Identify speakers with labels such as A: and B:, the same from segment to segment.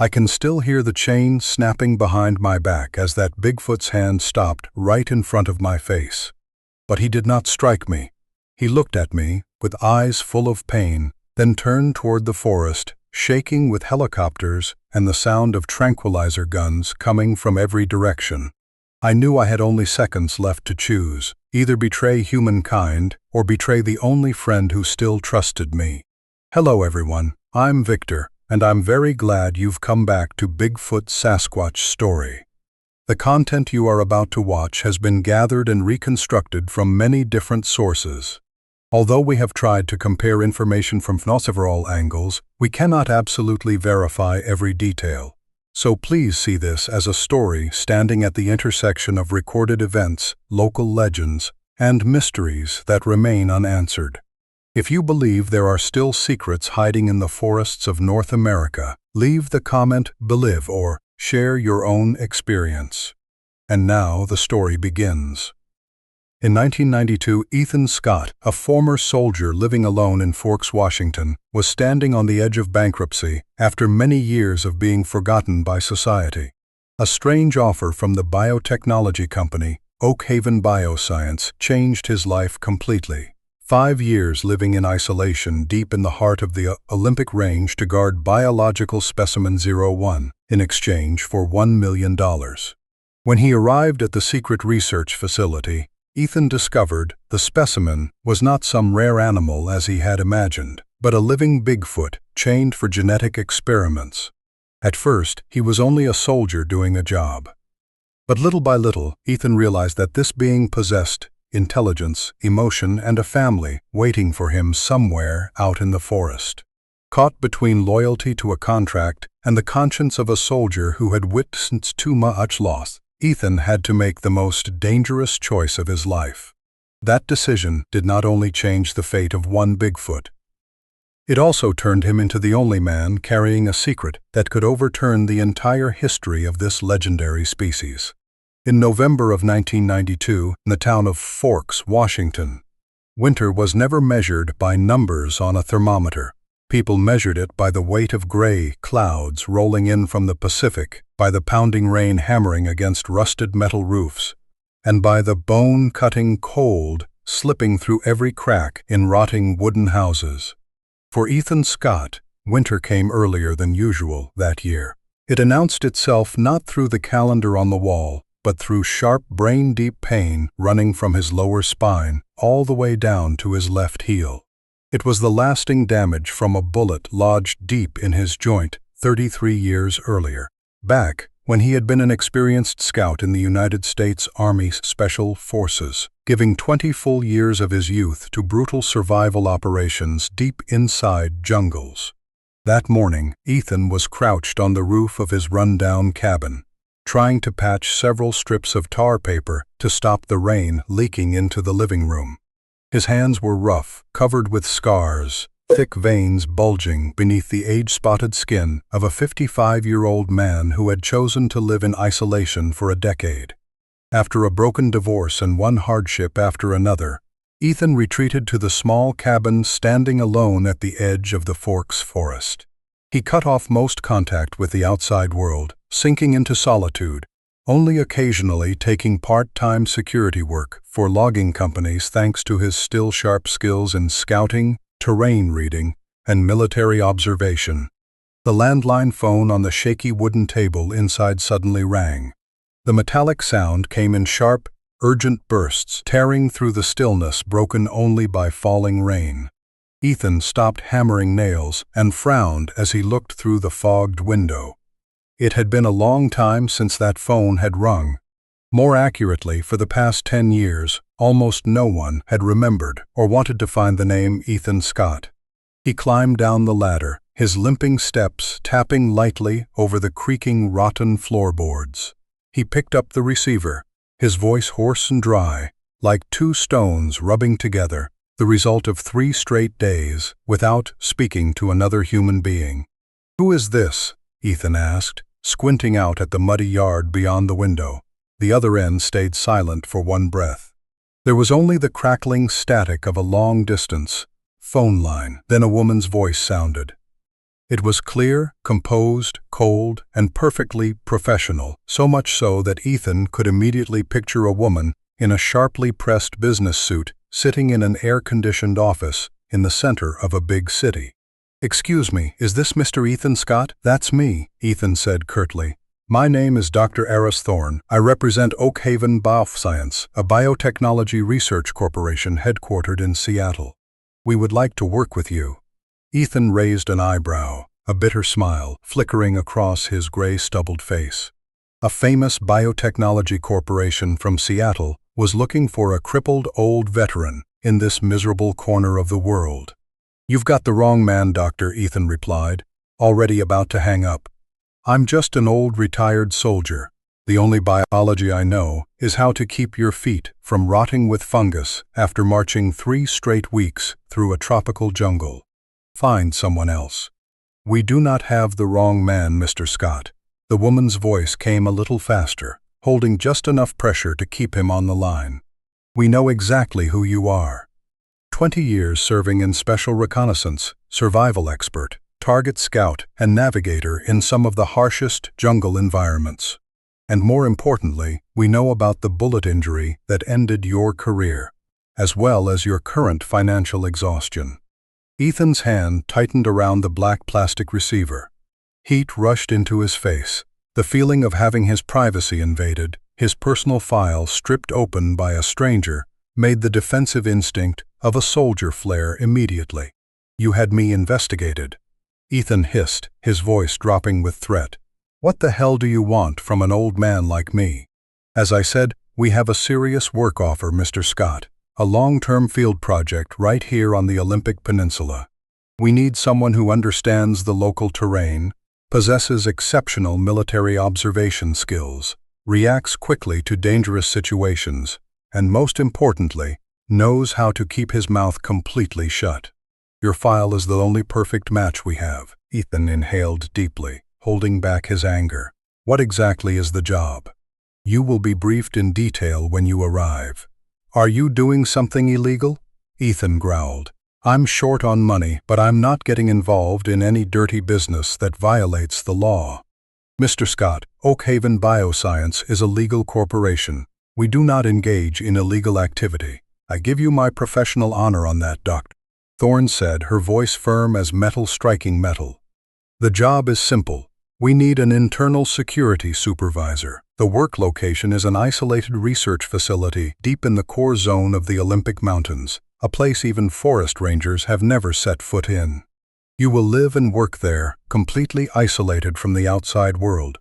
A: I can still hear the chain snapping behind my back as that Bigfoot's hand stopped right in front of my face. But he did not strike me. He looked at me with eyes full of pain, then turned toward the forest, shaking with helicopters and the sound of tranquilizer guns coming from every direction. I knew I had only seconds left to choose, either betray humankind or betray the only friend who still trusted me. Hello everyone, I'm Victor, and I'm very glad you've come back to Bigfoot Sasquatch Story. The content you are about to watch has been gathered and reconstructed from many different sources. Although we have tried to compare information from several angles, we cannot absolutely verify every detail. So please see this as a story standing at the intersection of recorded events, local legends, and mysteries that remain unanswered. If you believe there are still secrets hiding in the forests of North America, leave the comment "believe" or share your own experience. And now the story begins. In 1992, Ethan Scott, a former soldier living alone in Forks, Washington, was standing on the edge of bankruptcy after many years of being forgotten by society. A strange offer from the biotechnology company, Oak Haven Bioscience, changed his life completely. 5 years living in isolation deep in the heart of the Olympic Range to guard biological specimen 01 in exchange for $1 million. When he arrived at the secret research facility, Ethan discovered the specimen was not some rare animal as he had imagined, but a living Bigfoot chained for genetic experiments. At first, he was only a soldier doing a job. But little by little, Ethan realized that this being possessed intelligence, emotion, and a family waiting for him somewhere out in the forest. Caught between loyalty to a contract and the conscience of a soldier who had witnessed too much loss, Ethan had to make the most dangerous choice of his life. That decision did not only change the fate of one Bigfoot. It also turned him into the only man carrying a secret that could overturn the entire history of this legendary species. In November of 1992, in the town of Forks, Washington, winter was never measured by numbers on a thermometer. People measured it by the weight of gray clouds rolling in from the Pacific, by the pounding rain hammering against rusted metal roofs, and by the bone-cutting cold slipping through every crack in rotting wooden houses. For Ethan Scott, winter came earlier than usual that year. It announced itself not through the calendar on the wall, but through sharp brain-deep pain running from his lower spine all the way down to his left heel. It was the lasting damage from a bullet lodged deep in his joint 33 years earlier, back when he had been an experienced scout in the United States Army's Special Forces, giving 20 full years of his youth to brutal survival operations deep inside jungles. That morning, Ethan was crouched on the roof of his run-down cabin, trying to patch several strips of tar paper to stop the rain leaking into the living room. His hands were rough, covered with scars, thick veins bulging beneath the age-spotted skin of a 55-year-old man who had chosen to live in isolation for a decade. After a broken divorce and one hardship after another, Ethan retreated to the small cabin standing alone at the edge of the Forks forest. He cut off most contact with the outside world, sinking into solitude, only occasionally taking part-time security work for logging companies thanks to his still sharp skills in scouting, terrain reading, and military observation. The landline phone on the shaky wooden table inside suddenly rang. The metallic sound came in sharp, urgent bursts, tearing through the stillness broken only by falling rain. Ethan stopped hammering nails and frowned as he looked through the fogged window. It had been a long time since that phone had rung. More accurately, for the past 10 years, almost no one had remembered or wanted to find the name Ethan Scott. He climbed down the ladder, his limping steps tapping lightly over the creaking rotten floorboards. He picked up the receiver, his voice hoarse and dry, like two stones rubbing together, the result of 3 straight days without speaking to another human being. "Who is this?" Ethan asked, squinting out at the muddy yard beyond the window. The other end stayed silent for one breath. There was only the crackling static of a long-distance phone line. Then a woman's voice sounded. It was clear, composed, cold, and perfectly professional, so much so that Ethan could immediately picture a woman in a sharply pressed business suit sitting in an air-conditioned office in the center of a big city. "Excuse me, is this Mr. Ethan Scott?" "That's me," Ethan said curtly. "My name is Dr. Eris Thorne. I represent Oak Haven Bioscience, a biotechnology research corporation headquartered in Seattle. We would like to work with you." Ethan raised an eyebrow, a bitter smile flickering across his gray stubbled face. A famous biotechnology corporation from Seattle was looking for a crippled old veteran in this miserable corner of the world. "You've got the wrong man, Doctor," Ethan replied, already about to hang up. "I'm just an old retired soldier. The only biology I know is how to keep your feet from rotting with fungus after marching 3 straight weeks through a tropical jungle. Find someone else." "We do not have the wrong man, Mr. Scott." The woman's voice came a little faster, holding just enough pressure to keep him on the line. "We know exactly who you are. 20 years serving in special reconnaissance, survival expert, target scout, and navigator in some of the harshest jungle environments. And more importantly, we know about the bullet injury that ended your career, as well as your current financial exhaustion." Ethan's hand tightened around the black plastic receiver. Heat rushed into his face. The feeling of having his privacy invaded, his personal file stripped open by a stranger, made the defensive instinct of a soldier flare immediately. "You had me investigated," Ethan hissed, his voice dropping with threat. "What the hell do you want from an old man like me?" "As I said, we have a serious work offer, Mr. Scott. A long-term field project right here on the Olympic Peninsula. We need someone who understands the local terrain, possesses exceptional military observation skills, reacts quickly to dangerous situations, and most importantly, knows how to keep his mouth completely shut. Your file is the only perfect match we have." Ethan inhaled deeply, holding back his anger. "What exactly is the job?" "You will be briefed in detail when you arrive." "Are you doing something illegal?" Ethan growled. "I'm short on money, but I'm not getting involved in any dirty business that violates the law." "Mr. Scott, Oak Haven Bioscience is a legal corporation. We do not engage in illegal activity. I give you my professional honor on that, Doctor," Thorne said, her voice firm as metal striking metal. "The job is simple. We need an internal security supervisor. The work location is an isolated research facility deep in the core zone of the Olympic Mountains, a place even forest rangers have never set foot in. You will live and work there, completely isolated from the outside world."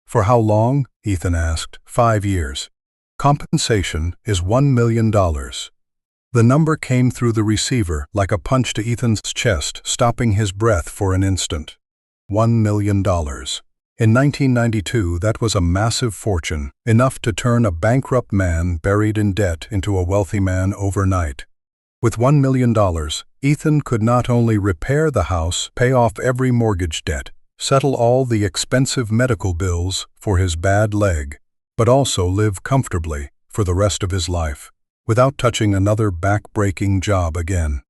A: "For how long?" Ethan asked. 5 years. "Compensation is $1 million. The number came through the receiver like a punch to Ethan's chest, stopping his breath for an instant. $1 million. In 1992, that was a massive fortune, enough to turn a bankrupt man buried in debt into a wealthy man overnight. With $1 million, Ethan could not only repair the house, pay off every mortgage debt, settle all the expensive medical bills for his bad leg, but also live comfortably for the rest of his life, without touching another back-breaking job again.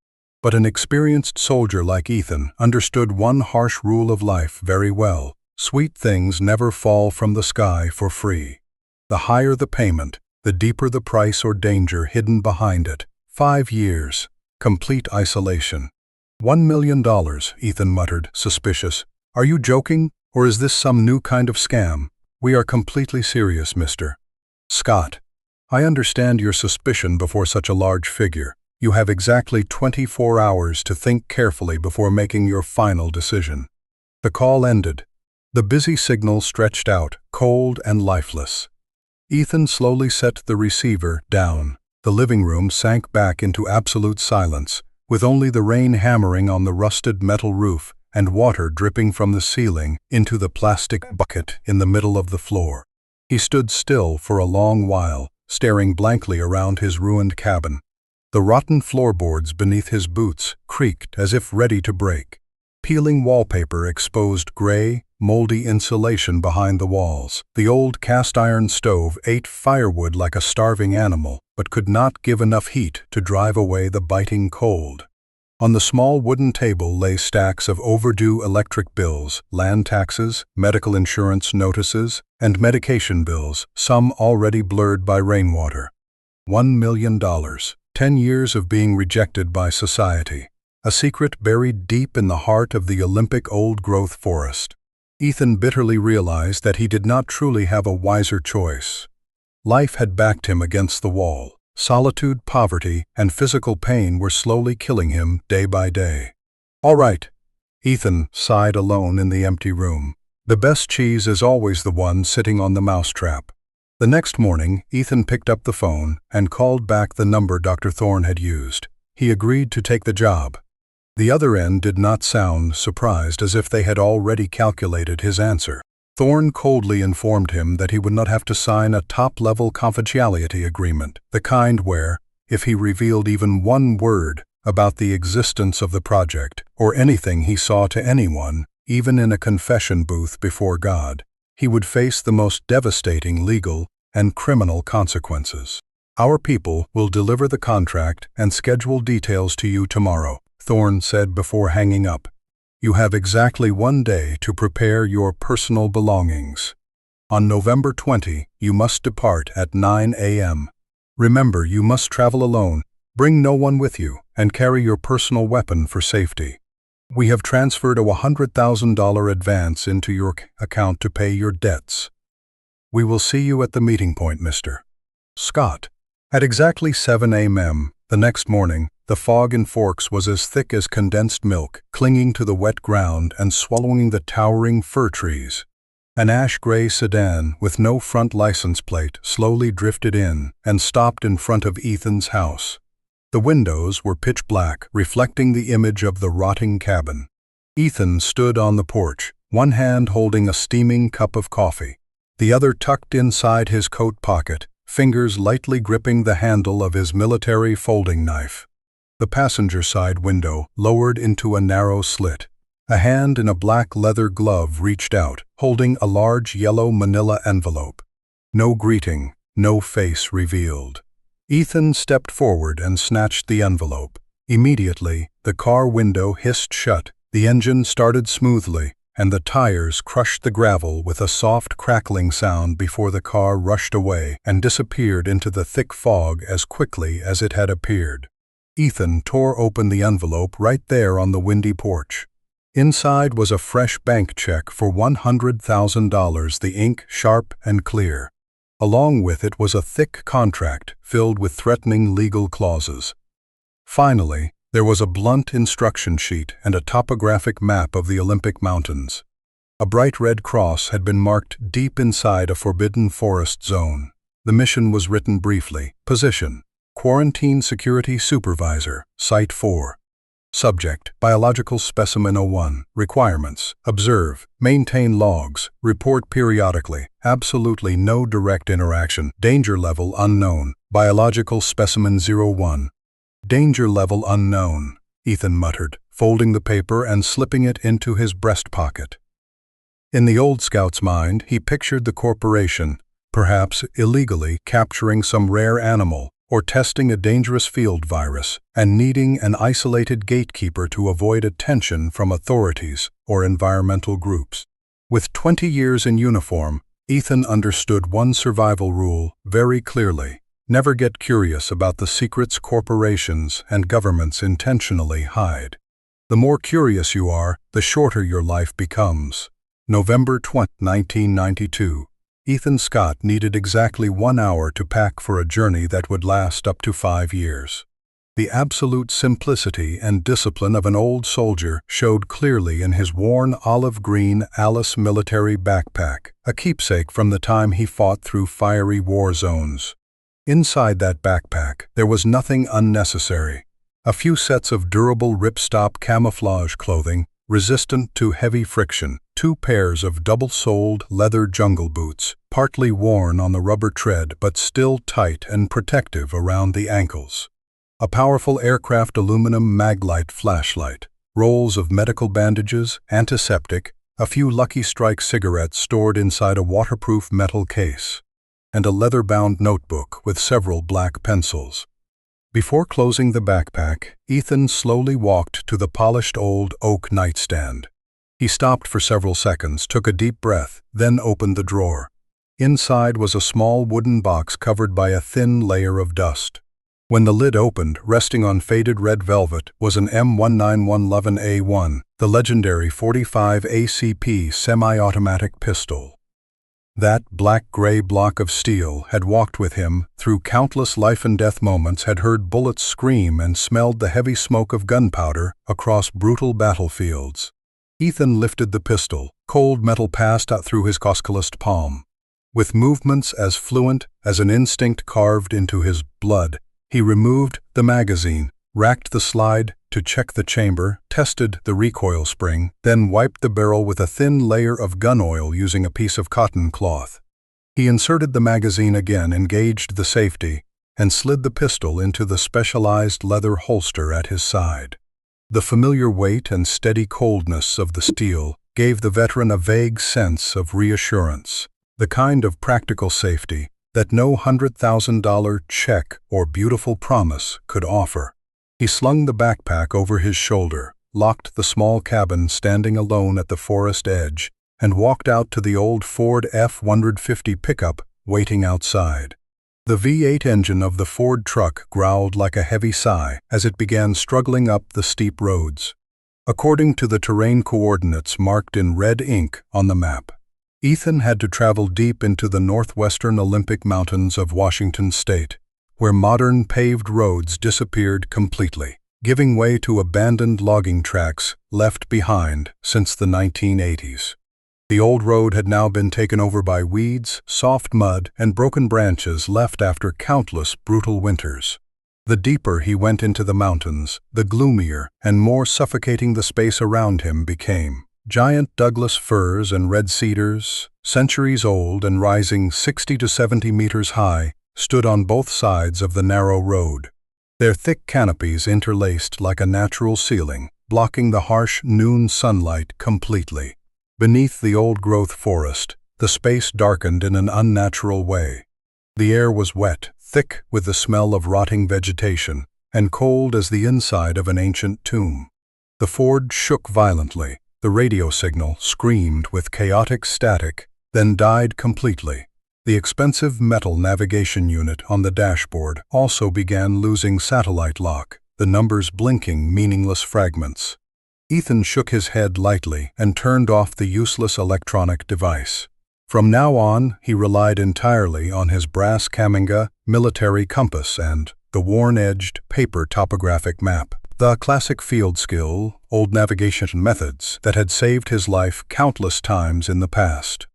A: But an experienced soldier like Ethan understood one harsh rule of life very well. Sweet things never fall from the sky for free. The higher the payment, the deeper the price or danger hidden behind it. 5 years. Complete isolation. $1 million, Ethan muttered, suspicious. "Are you joking, or is this some new kind of scam?" "We are completely serious, Mr. Scott. I understand your suspicion before such a large figure. You have exactly 24 hours to think carefully before making your final decision." The call ended. The busy signal stretched out, cold and lifeless. Ethan slowly set the receiver down. The living room sank back into absolute silence, with only the rain hammering on the rusted metal roof and water dripping from the ceiling into the plastic bucket in the middle of the floor. He stood still for a long while, staring blankly around his ruined cabin. The rotten floorboards beneath his boots creaked as if ready to break. Peeling wallpaper exposed gray, moldy insulation behind the walls. The old cast-iron stove ate firewood like a starving animal, but could not give enough heat to drive away the biting cold. On the small wooden table lay stacks of overdue electric bills, land taxes, medical insurance notices, and medication bills, some already blurred by rainwater. $1 million, 10 years of being rejected by society, a secret buried deep in the heart of the Olympic old-growth forest. Ethan bitterly realized that he did not truly have a wiser choice. Life had backed him against the wall. Solitude, poverty, and physical pain were slowly killing him day by day. "All right," Ethan sighed alone in the empty room. "The best cheese is always the one sitting on the mousetrap." The next morning, Ethan picked up the phone and called back the number Dr. Thorne had used. He agreed to take the job. The other end did not sound surprised, as if they had already calculated his answer. Thorne coldly informed him that he would not have to sign a top-level confidentiality agreement, the kind where, if he revealed even one word about the existence of the project or anything he saw to anyone, even in a confession booth before God, he would face the most devastating legal and criminal consequences. "Our people will deliver the contract and schedule details to you tomorrow," Thorne said before hanging up. "You have exactly 1 day to prepare your personal belongings. On November 20, you must depart at 9 a.m. Remember, you must travel alone, bring no one with you, and carry your personal weapon for safety. We have transferred a $100,000 advance into your account to pay your debts. We will see you at the meeting point, Mr. Scott." At exactly 7 a.m. the next morning, the fog in Forks was as thick as condensed milk, clinging to the wet ground and swallowing the towering fir trees. An ash-gray sedan with no front license plate slowly drifted in and stopped in front of Ethan's house. The windows were pitch black, reflecting the image of the rotting cabin. Ethan stood on the porch, one hand holding a steaming cup of coffee, the other tucked inside his coat pocket, fingers lightly gripping the handle of his military folding knife. The passenger side window lowered into a narrow slit. A hand in a black leather glove reached out, holding a large yellow manila envelope. No greeting, no face revealed. Ethan stepped forward and snatched the envelope. Immediately, the car window hissed shut, the engine started smoothly, and the tires crushed the gravel with a soft crackling sound before the car rushed away and disappeared into the thick fog as quickly as it had appeared. Ethan tore open the envelope right there on the windy porch. Inside was a fresh bank check for $100,000, the ink sharp and clear. Along with it was a thick contract filled with threatening legal clauses. Finally, there was a blunt instruction sheet and a topographic map of the Olympic Mountains. A bright red cross had been marked deep inside a forbidden forest zone. The mission was written briefly. Position: Quarantine Security Supervisor, Site 4. Subject: Biological Specimen 01. Requirements: Observe, maintain logs, report periodically, absolutely no direct interaction, danger level unknown, Biological Specimen 01. Danger level unknown, Ethan muttered, folding the paper and slipping it into his breast pocket. In the old scout's mind, he pictured the corporation, perhaps illegally capturing some rare animal, or testing a dangerous field virus, and needing an isolated gatekeeper to avoid attention from authorities or environmental groups. With 20 years in uniform, Ethan understood one survival rule very clearly: never get curious about the secrets corporations and governments intentionally hide. The more curious you are, the shorter your life becomes. November 20, 1992. Ethan Scott needed exactly 1 hour to pack for a journey that would last up to 5 years. The absolute simplicity and discipline of an old soldier showed clearly in his worn olive-green Alice military backpack, a keepsake from the time he fought through fiery war zones. Inside that backpack, there was nothing unnecessary. A few sets of durable ripstop camouflage clothing, resistant to heavy friction, 2 pairs of double-soled leather jungle boots, partly worn on the rubber tread but still tight and protective around the ankles. A powerful aircraft aluminum maglite flashlight, rolls of medical bandages, antiseptic, a few Lucky Strike cigarettes stored inside a waterproof metal case, and a leather-bound notebook with several black pencils. Before closing the backpack, Ethan slowly walked to the polished old oak nightstand. He stopped for several seconds, took a deep breath, then opened the drawer. Inside was a small wooden box covered by a thin layer of dust. When the lid opened, resting on faded red velvet, was an M19111A1, the legendary .45 ACP semi-automatic pistol. That black-gray block of steel had walked with him through countless life-and-death moments, had heard bullets scream and smelled the heavy smoke of gunpowder across brutal battlefields. Ethan lifted the pistol. Cold metal passed out through his calloused palm. With movements as fluent as an instinct carved into his blood, he removed the magazine, racked the slide to check the chamber, tested the recoil spring, then wiped the barrel with a thin layer of gun oil using a piece of cotton cloth. He inserted the magazine again, engaged the safety, and slid the pistol into the specialized leather holster at his side. The familiar weight and steady coldness of the steel gave the veteran a vague sense of reassurance, the kind of practical safety that no $100,000 check or beautiful promise could offer. He slung the backpack over his shoulder, locked the small cabin standing alone at the forest edge, and walked out to the old Ford F-150 pickup waiting outside. The V8 engine of the Ford truck growled like a heavy sigh as it began struggling up the steep roads. According to the terrain coordinates marked in red ink on the map, Ethan had to travel deep into the northwestern Olympic Mountains of Washington state, where modern paved roads disappeared completely, giving way to abandoned logging tracks left behind since the 1980s. The old road had now been taken over by weeds, soft mud, and broken branches left after countless brutal winters. The deeper he went into the mountains, the gloomier and more suffocating the space around him became. Giant Douglas firs and red cedars, centuries old and rising 60 to 70 meters high, stood on both sides of the narrow road. Their thick canopies interlaced like a natural ceiling, blocking the harsh noon sunlight completely. Beneath the old-growth forest, the space darkened in an unnatural way. The air was wet, thick with the smell of rotting vegetation, and cold as the inside of an ancient tomb. The Ford shook violently. The radio signal screamed with chaotic static, then died completely. The expensive metal navigation unit on the dashboard also began losing satellite lock, the numbers blinking meaningless fragments. Ethan shook his head lightly and turned off the useless electronic device. From now on, he relied entirely on his brass Kaminga military compass and the worn-edged paper topographic map. The classic field skill, old navigation methods that had saved his life countless times in the past.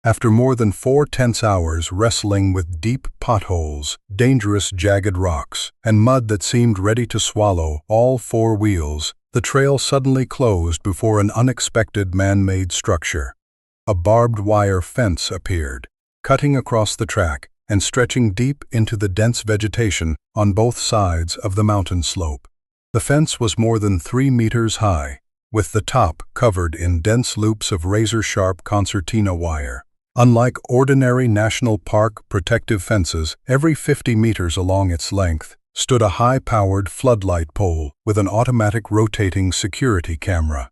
A: After more than 4 tense hours wrestling with deep potholes, dangerous jagged rocks, and mud that seemed ready to swallow all 4 wheels, the trail suddenly closed before an unexpected man-made structure. A barbed wire fence appeared, cutting across the track and stretching deep into the dense vegetation on both sides of the mountain slope. The fence was more than 3 meters high, with the top covered in dense loops of razor-sharp concertina wire. Unlike ordinary national park protective fences, every 50 meters along its length stood a high-powered floodlight pole with an automatic rotating security camera.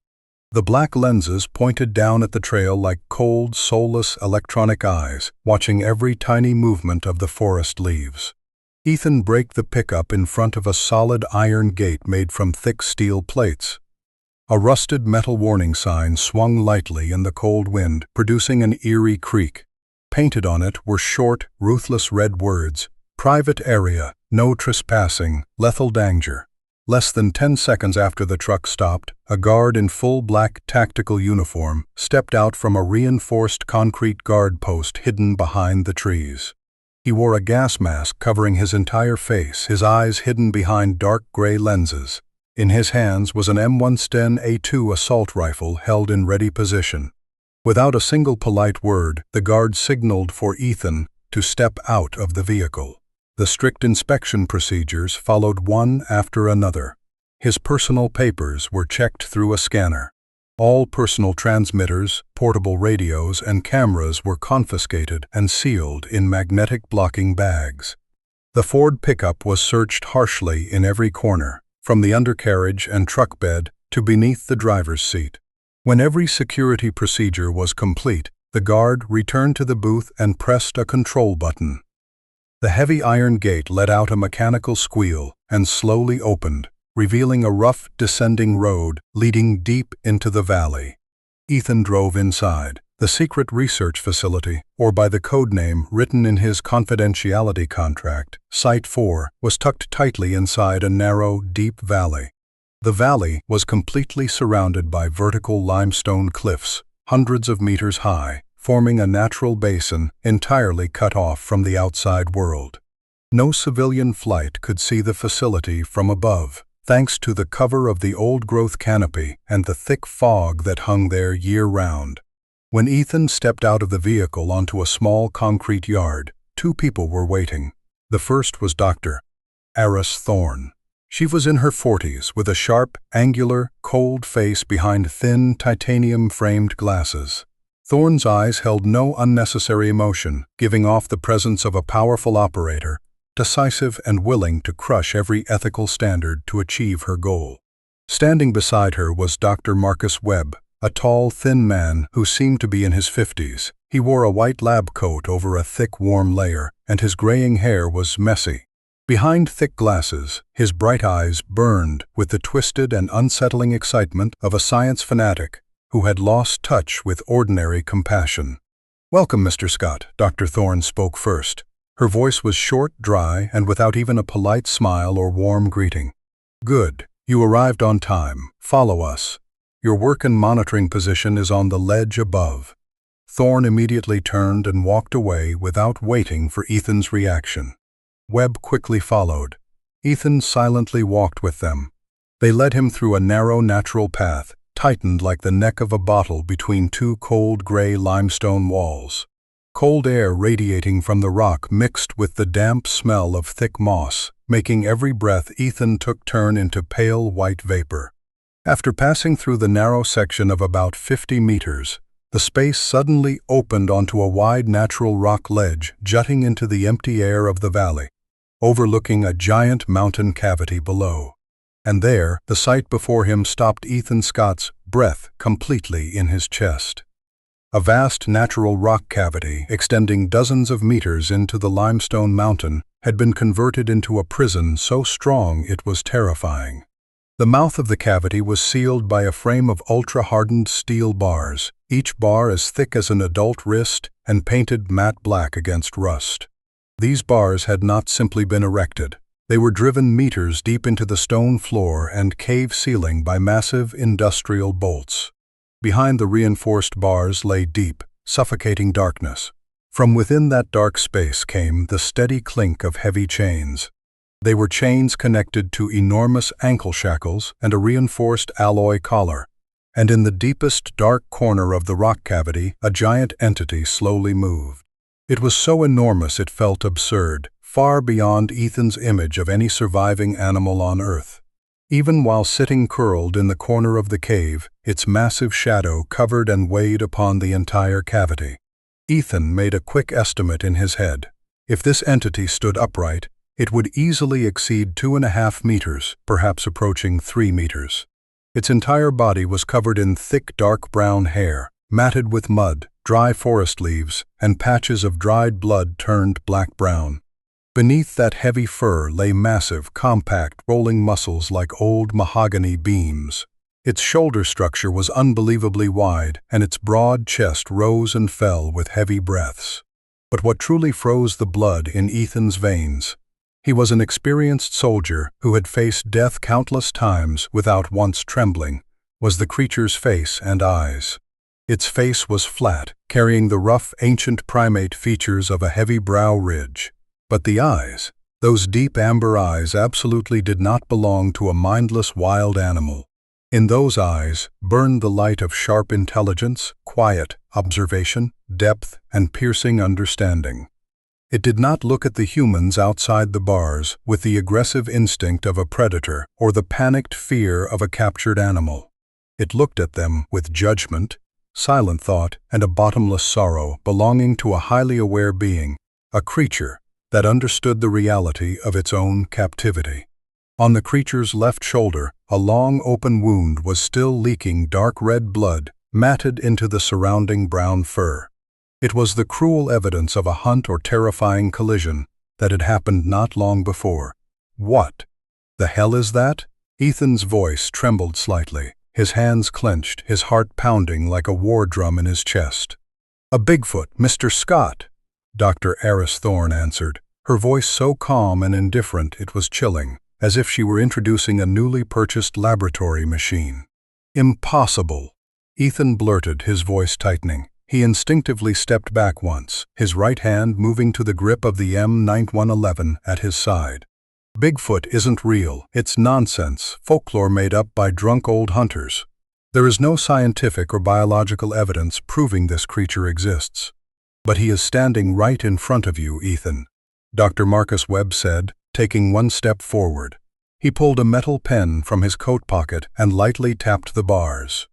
A: The black lenses pointed down at the trail like cold, soulless electronic eyes, watching every tiny movement of the forest leaves. Ethan braked the pickup in front of a solid iron gate made from thick steel plates. A rusted metal warning sign swung lightly in the cold wind, producing an eerie creak. Painted on it were short, ruthless red words: "Private area, no trespassing, lethal danger." Less than 10 seconds after the truck stopped, a guard in full black tactical uniform stepped out from a reinforced concrete guard post hidden behind the trees. He wore a gas mask covering his entire face, his eyes hidden behind dark gray lenses. In his hands was an M110A2 assault rifle held in ready position. Without a single polite word, the guard signaled for Ethan to step out of the vehicle. The strict inspection procedures followed one after another. His personal papers were checked through a scanner. All personal transmitters, portable radios, and cameras were confiscated and sealed in magnetic blocking bags. The Ford pickup was searched harshly in every corner, from the undercarriage and truck bed to beneath the driver's seat. When every security procedure was complete, the guard returned to the booth and pressed a control button. The heavy iron gate let out a mechanical squeal and slowly opened, revealing a rough, descending road leading deep into the valley. Ethan drove inside. The secret research facility, or by the code name written in his confidentiality contract, Site 4, was tucked tightly inside a narrow, deep valley. The valley was completely surrounded by vertical limestone cliffs, hundreds of meters high, forming a natural basin entirely cut off from the outside world. No civilian flight could see the facility from above, thanks to the cover of the old-growth canopy and the thick fog that hung there year-round. When Ethan stepped out of the vehicle onto a small concrete yard, two people were waiting. The first was Dr. Aris Thorne. She was in her 40s, with a sharp, angular, cold face behind thin, titanium-framed glasses. Thorne's eyes held no unnecessary emotion, giving off the presence of a powerful operator, decisive and willing to crush every ethical standard to achieve her goal. Standing beside her was Dr. Marcus Webb, a tall, thin man who seemed to be in his 50s. He wore a white lab coat over a thick, warm layer, and his graying hair was messy. Behind thick glasses, his bright eyes burned with the twisted and unsettling excitement of a science fanatic who had lost touch with ordinary compassion. "Welcome, Mr. Scott," Dr. Thorne spoke first. Her voice was short, dry, and without even a polite smile or warm greeting. "Good. You arrived on time. Follow us. Your work and monitoring position is on the ledge above." Thorne immediately turned and walked away without waiting for Ethan's reaction. Webb quickly followed. Ethan silently walked with them. They led him through a narrow natural path, tightened like the neck of a bottle between two cold gray limestone walls. Cold air radiating from the rock mixed with the damp smell of thick moss, making every breath Ethan took turn into pale white vapor. After passing through the narrow section of about 50 meters, the space suddenly opened onto a wide natural rock ledge jutting into the empty air of the valley, overlooking a giant mountain cavity below. And there, the sight before him stopped Ethan Scott's breath completely in his chest. A vast natural rock cavity, extending dozens of meters into the limestone mountain, had been converted into a prison so strong it was terrifying. The mouth of the cavity was sealed by a frame of ultra-hardened steel bars, each bar as thick as an adult wrist and painted matte black against rust. These bars had not simply been erected. They were driven meters deep into the stone floor and cave ceiling by massive industrial bolts. Behind the reinforced bars lay deep, suffocating darkness. From within that dark space came the steady clink of heavy chains. They were chains connected to enormous ankle shackles and a reinforced alloy collar. And in the deepest dark corner of the rock cavity, a giant entity slowly moved. It was so enormous it felt absurd, far beyond Ethan's image of any surviving animal on Earth. Even while sitting curled in the corner of the cave, its massive shadow covered and weighed upon the entire cavity. Ethan made a quick estimate in his head. If this entity stood upright, it would easily exceed 2.5 meters, perhaps approaching 3 meters. Its entire body was covered in thick dark brown hair, matted with mud, dry forest leaves, and patches of dried blood turned black-brown. Beneath that heavy fur lay massive, compact, rolling muscles like old mahogany beams. Its shoulder structure was unbelievably wide, and its broad chest rose and fell with heavy breaths. But what truly froze the blood in Ethan's veins— he was an experienced soldier who had faced death countless times without once trembling— was the creature's face and eyes. Its face was flat, carrying the rough, ancient primate features of a heavy brow ridge. But the eyes, those deep amber eyes, absolutely did not belong to a mindless wild animal. In those eyes burned the light of sharp intelligence, quiet observation, depth, and piercing understanding. It did not look at the humans outside the bars with the aggressive instinct of a predator or the panicked fear of a captured animal. It looked at them with judgment, silent thought, and a bottomless sorrow belonging to a highly aware being, a creature that understood the reality of its own captivity. On the creature's left shoulder, a long open wound was still leaking dark red blood, matted into the surrounding brown fur. It was the cruel evidence of a hunt or terrifying collision that had happened not long before. What the hell is that? Ethan's voice trembled slightly, his hands clenched, his heart pounding like a war drum in his chest. "A Bigfoot, Mr. Scott," Dr. Eris Thorne answered, her voice so calm and indifferent it was chilling, as if she were introducing a newly purchased laboratory machine. "Impossible," Ethan blurted, his voice tightening. He instinctively stepped back once, his right hand moving to the grip of the M9111 at his side. "Bigfoot isn't real, it's nonsense, folklore made up by drunk old hunters. There is no scientific or biological evidence proving this creature exists. But he is standing right in front of you, Ethan," Dr. Marcus Webb said, taking one step forward. He pulled a metal pen from his coat pocket and lightly tapped the bars.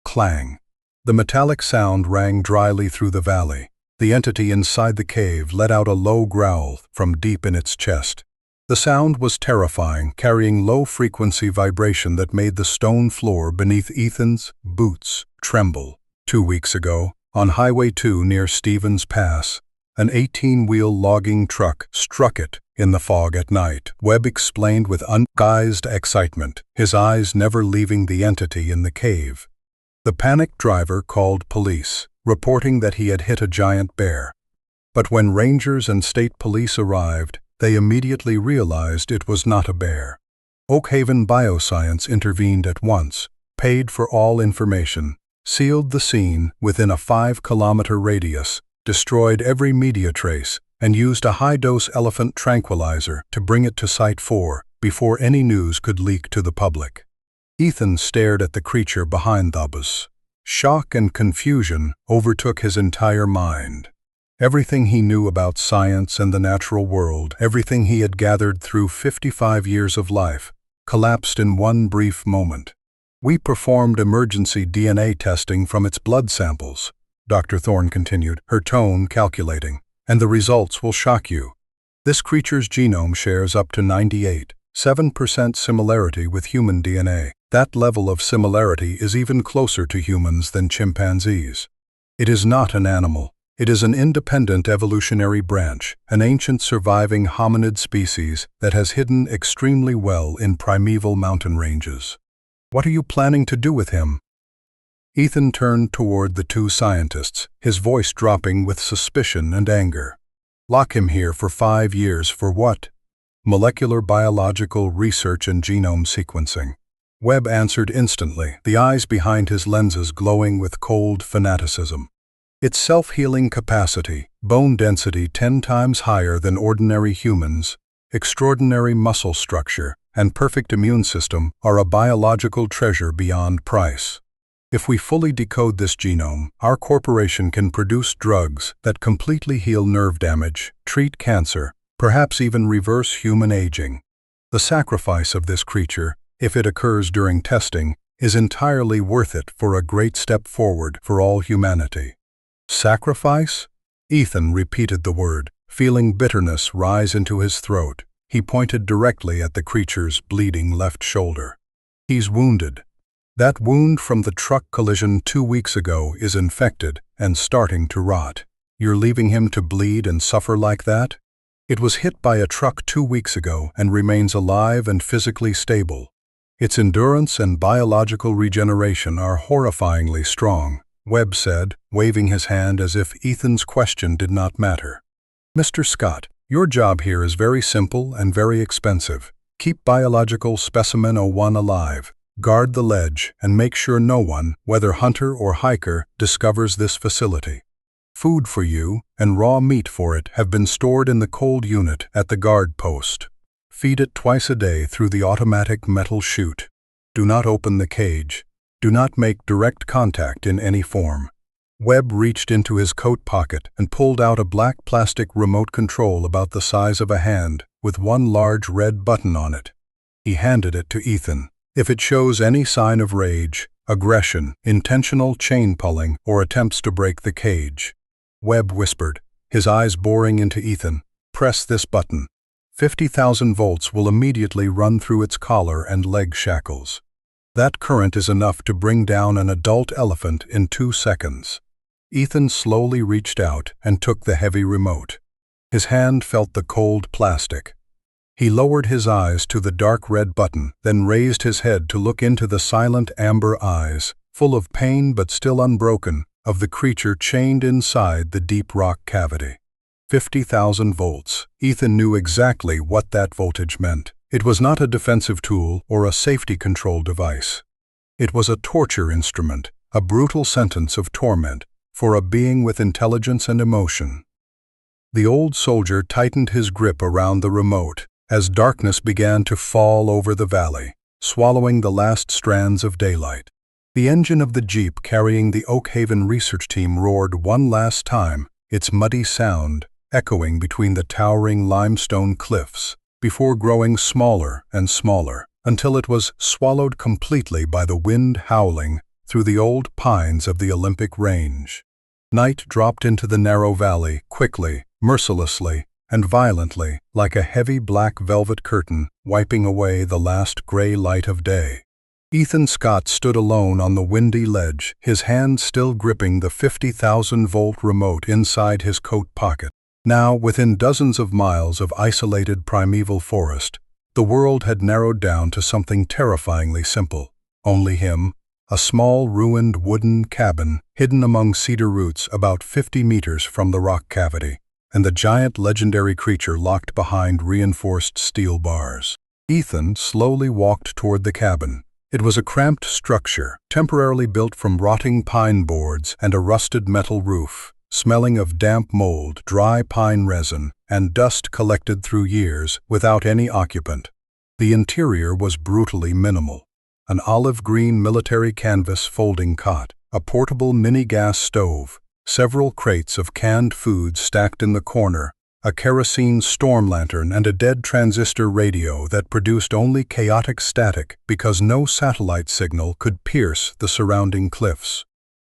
A: Clang. The metallic sound rang dryly through the valley. The entity inside the cave let out a low growl from deep in its chest. The sound was terrifying, carrying low-frequency vibration that made the stone floor beneath Ethan's boots tremble. 2 weeks ago, on Highway 2 near Stevens Pass, an 18-wheel logging truck struck it in the fog at night, Webb explained with undisguised excitement, his eyes never leaving the entity in the cave. The panicked driver called police, reporting that he had hit a giant bear. But when rangers and state police arrived, they immediately realized it was not a bear. Oak Haven Bioscience intervened at once, paid for all information, sealed the scene within a 5-kilometer radius, destroyed every media trace, and used a high-dose elephant tranquilizer to bring it to Site 4 before any news could leak to the public. Ethan stared at the creature behind the bus. Shock and confusion overtook his entire mind. Everything he knew about science and the natural world, everything he had gathered through 55 years of life, collapsed in one brief moment. "We performed emergency DNA testing from its blood samples," Dr. Thorne continued, her tone calculating, "and the results will shock you. This creature's genome shares up to 98.7% similarity with human DNA. That level of similarity is even closer to humans than chimpanzees. It is not an animal. It is an independent evolutionary branch, an ancient surviving hominid species that has hidden extremely well in primeval mountain ranges. What are you planning to do with him?" Ethan turned toward the two scientists, his voice dropping with suspicion and anger. "Lock him here for 5 years for what?" "Molecular biological research and genome sequencing." Webb answered instantly, the eyes behind his lenses glowing with cold fanaticism. "Its self-healing capacity, bone density 10 times higher than ordinary humans, extraordinary muscle structure, and perfect immune system are a biological treasure beyond price. If we fully decode this genome, our corporation can produce drugs that completely heal nerve damage, treat cancer, perhaps even reverse human aging. The sacrifice of this creature, if it occurs during testing, is entirely worth it for a great step forward for all humanity." "Sacrifice?" Ethan repeated the word, feeling bitterness rise into his throat. He pointed directly at the creature's bleeding left shoulder. "He's wounded. That wound from the truck collision 2 weeks ago is infected and starting to rot. You're leaving him to bleed and suffer like that? It was hit by a truck 2 weeks ago and remains alive and physically stable. Its endurance and biological regeneration are horrifyingly strong," Webb said, waving his hand as if Ethan's question did not matter. "Mr. Scott, your job here is very simple and very expensive. Keep biological specimen 01 alive, guard the ledge, and make sure no one, whether hunter or hiker, discovers this facility. Food for you and raw meat for it have been stored in the cold unit at the guard post. Feed it twice a day through the automatic metal chute. Do not open the cage. Do not make direct contact in any form." Webb reached into his coat pocket and pulled out a black plastic remote control about the size of a hand with one large red button on it. He handed it to Ethan. "If it shows any sign of rage, aggression, intentional chain pulling, or attempts to break the cage," Webb whispered, his eyes boring into Ethan, press this button. 50,000 volts will immediately run through its collar and leg shackles. That current is enough to bring down an adult elephant in 2 seconds. Ethan slowly reached out and took the heavy remote. His hand felt the cold plastic. He lowered his eyes to the dark red button, then raised his head to look into the silent amber eyes, full of pain but still unbroken, of the creature chained inside the deep rock cavity. 50,000 volts. Ethan knew exactly what that voltage meant. It was not a defensive tool or a safety control device. It was a torture instrument, a brutal sentence of torment for a being with intelligence and emotion. The old soldier tightened his grip around the remote as darkness began to fall over the valley, swallowing the last strands of daylight. The engine of the jeep carrying the Oak Haven research team roared one last time, its muddy sound echoing between the towering limestone cliffs, before growing smaller and smaller, until it was swallowed completely by the wind howling through the old pines of the Olympic Range. Night dropped into the narrow valley, quickly, mercilessly, and violently, like a heavy black velvet curtain wiping away the last gray light of day. Ethan Scott stood alone on the windy ledge, his hand still gripping the 50,000-volt remote inside his coat pocket. Now, within dozens of miles of isolated primeval forest, the world had narrowed down to something terrifyingly simple. Only him, a small ruined wooden cabin hidden among cedar roots about 50 meters from the rock cavity, and the giant legendary creature locked behind reinforced steel bars. Ethan slowly walked toward the cabin. It was a cramped structure, temporarily built from rotting pine boards and a rusted metal roof, smelling of damp mold, dry pine resin, and dust collected through years without any occupant. The interior was brutally minimal. An olive-green military canvas folding cot, a portable mini-gas stove, several crates of canned food stacked in the corner, a kerosene storm lantern, and a dead transistor radio that produced only chaotic static because no satellite signal could pierce the surrounding cliffs.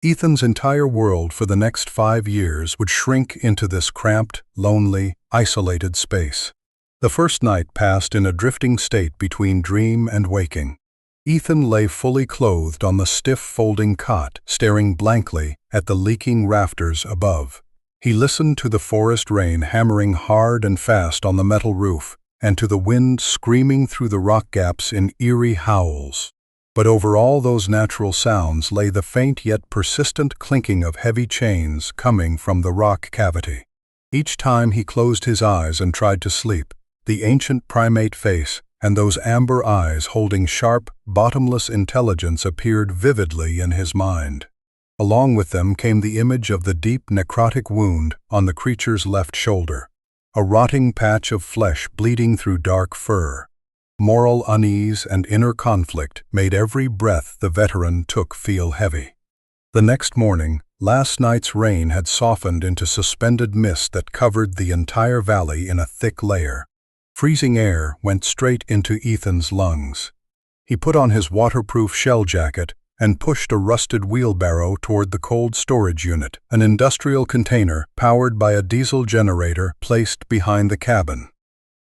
A: Ethan's entire world for the next 5 years would shrink into this cramped, lonely, isolated space. The first night passed in a drifting state between dream and waking. Ethan lay fully clothed on the stiff folding cot, staring blankly at the leaking rafters above. He listened to the forest rain hammering hard and fast on the metal roof, and to the wind screaming through the rock gaps in eerie howls. But over all those natural sounds lay the faint yet persistent clinking of heavy chains coming from the rock cavity. Each time he closed his eyes and tried to sleep, the ancient primate face and those amber eyes holding sharp, bottomless intelligence appeared vividly in his mind. Along with them came the image of the deep necrotic wound on the creature's left shoulder, a rotting patch of flesh bleeding through dark fur. Moral unease and inner conflict made every breath the veteran took feel heavy. The next morning, last night's rain had softened into suspended mist that covered the entire valley in a thick layer. Freezing air went straight into Ethan's lungs. He put on his waterproof shell jacket and pushed a rusted wheelbarrow toward the cold storage unit, an industrial container powered by a diesel generator placed behind the cabin.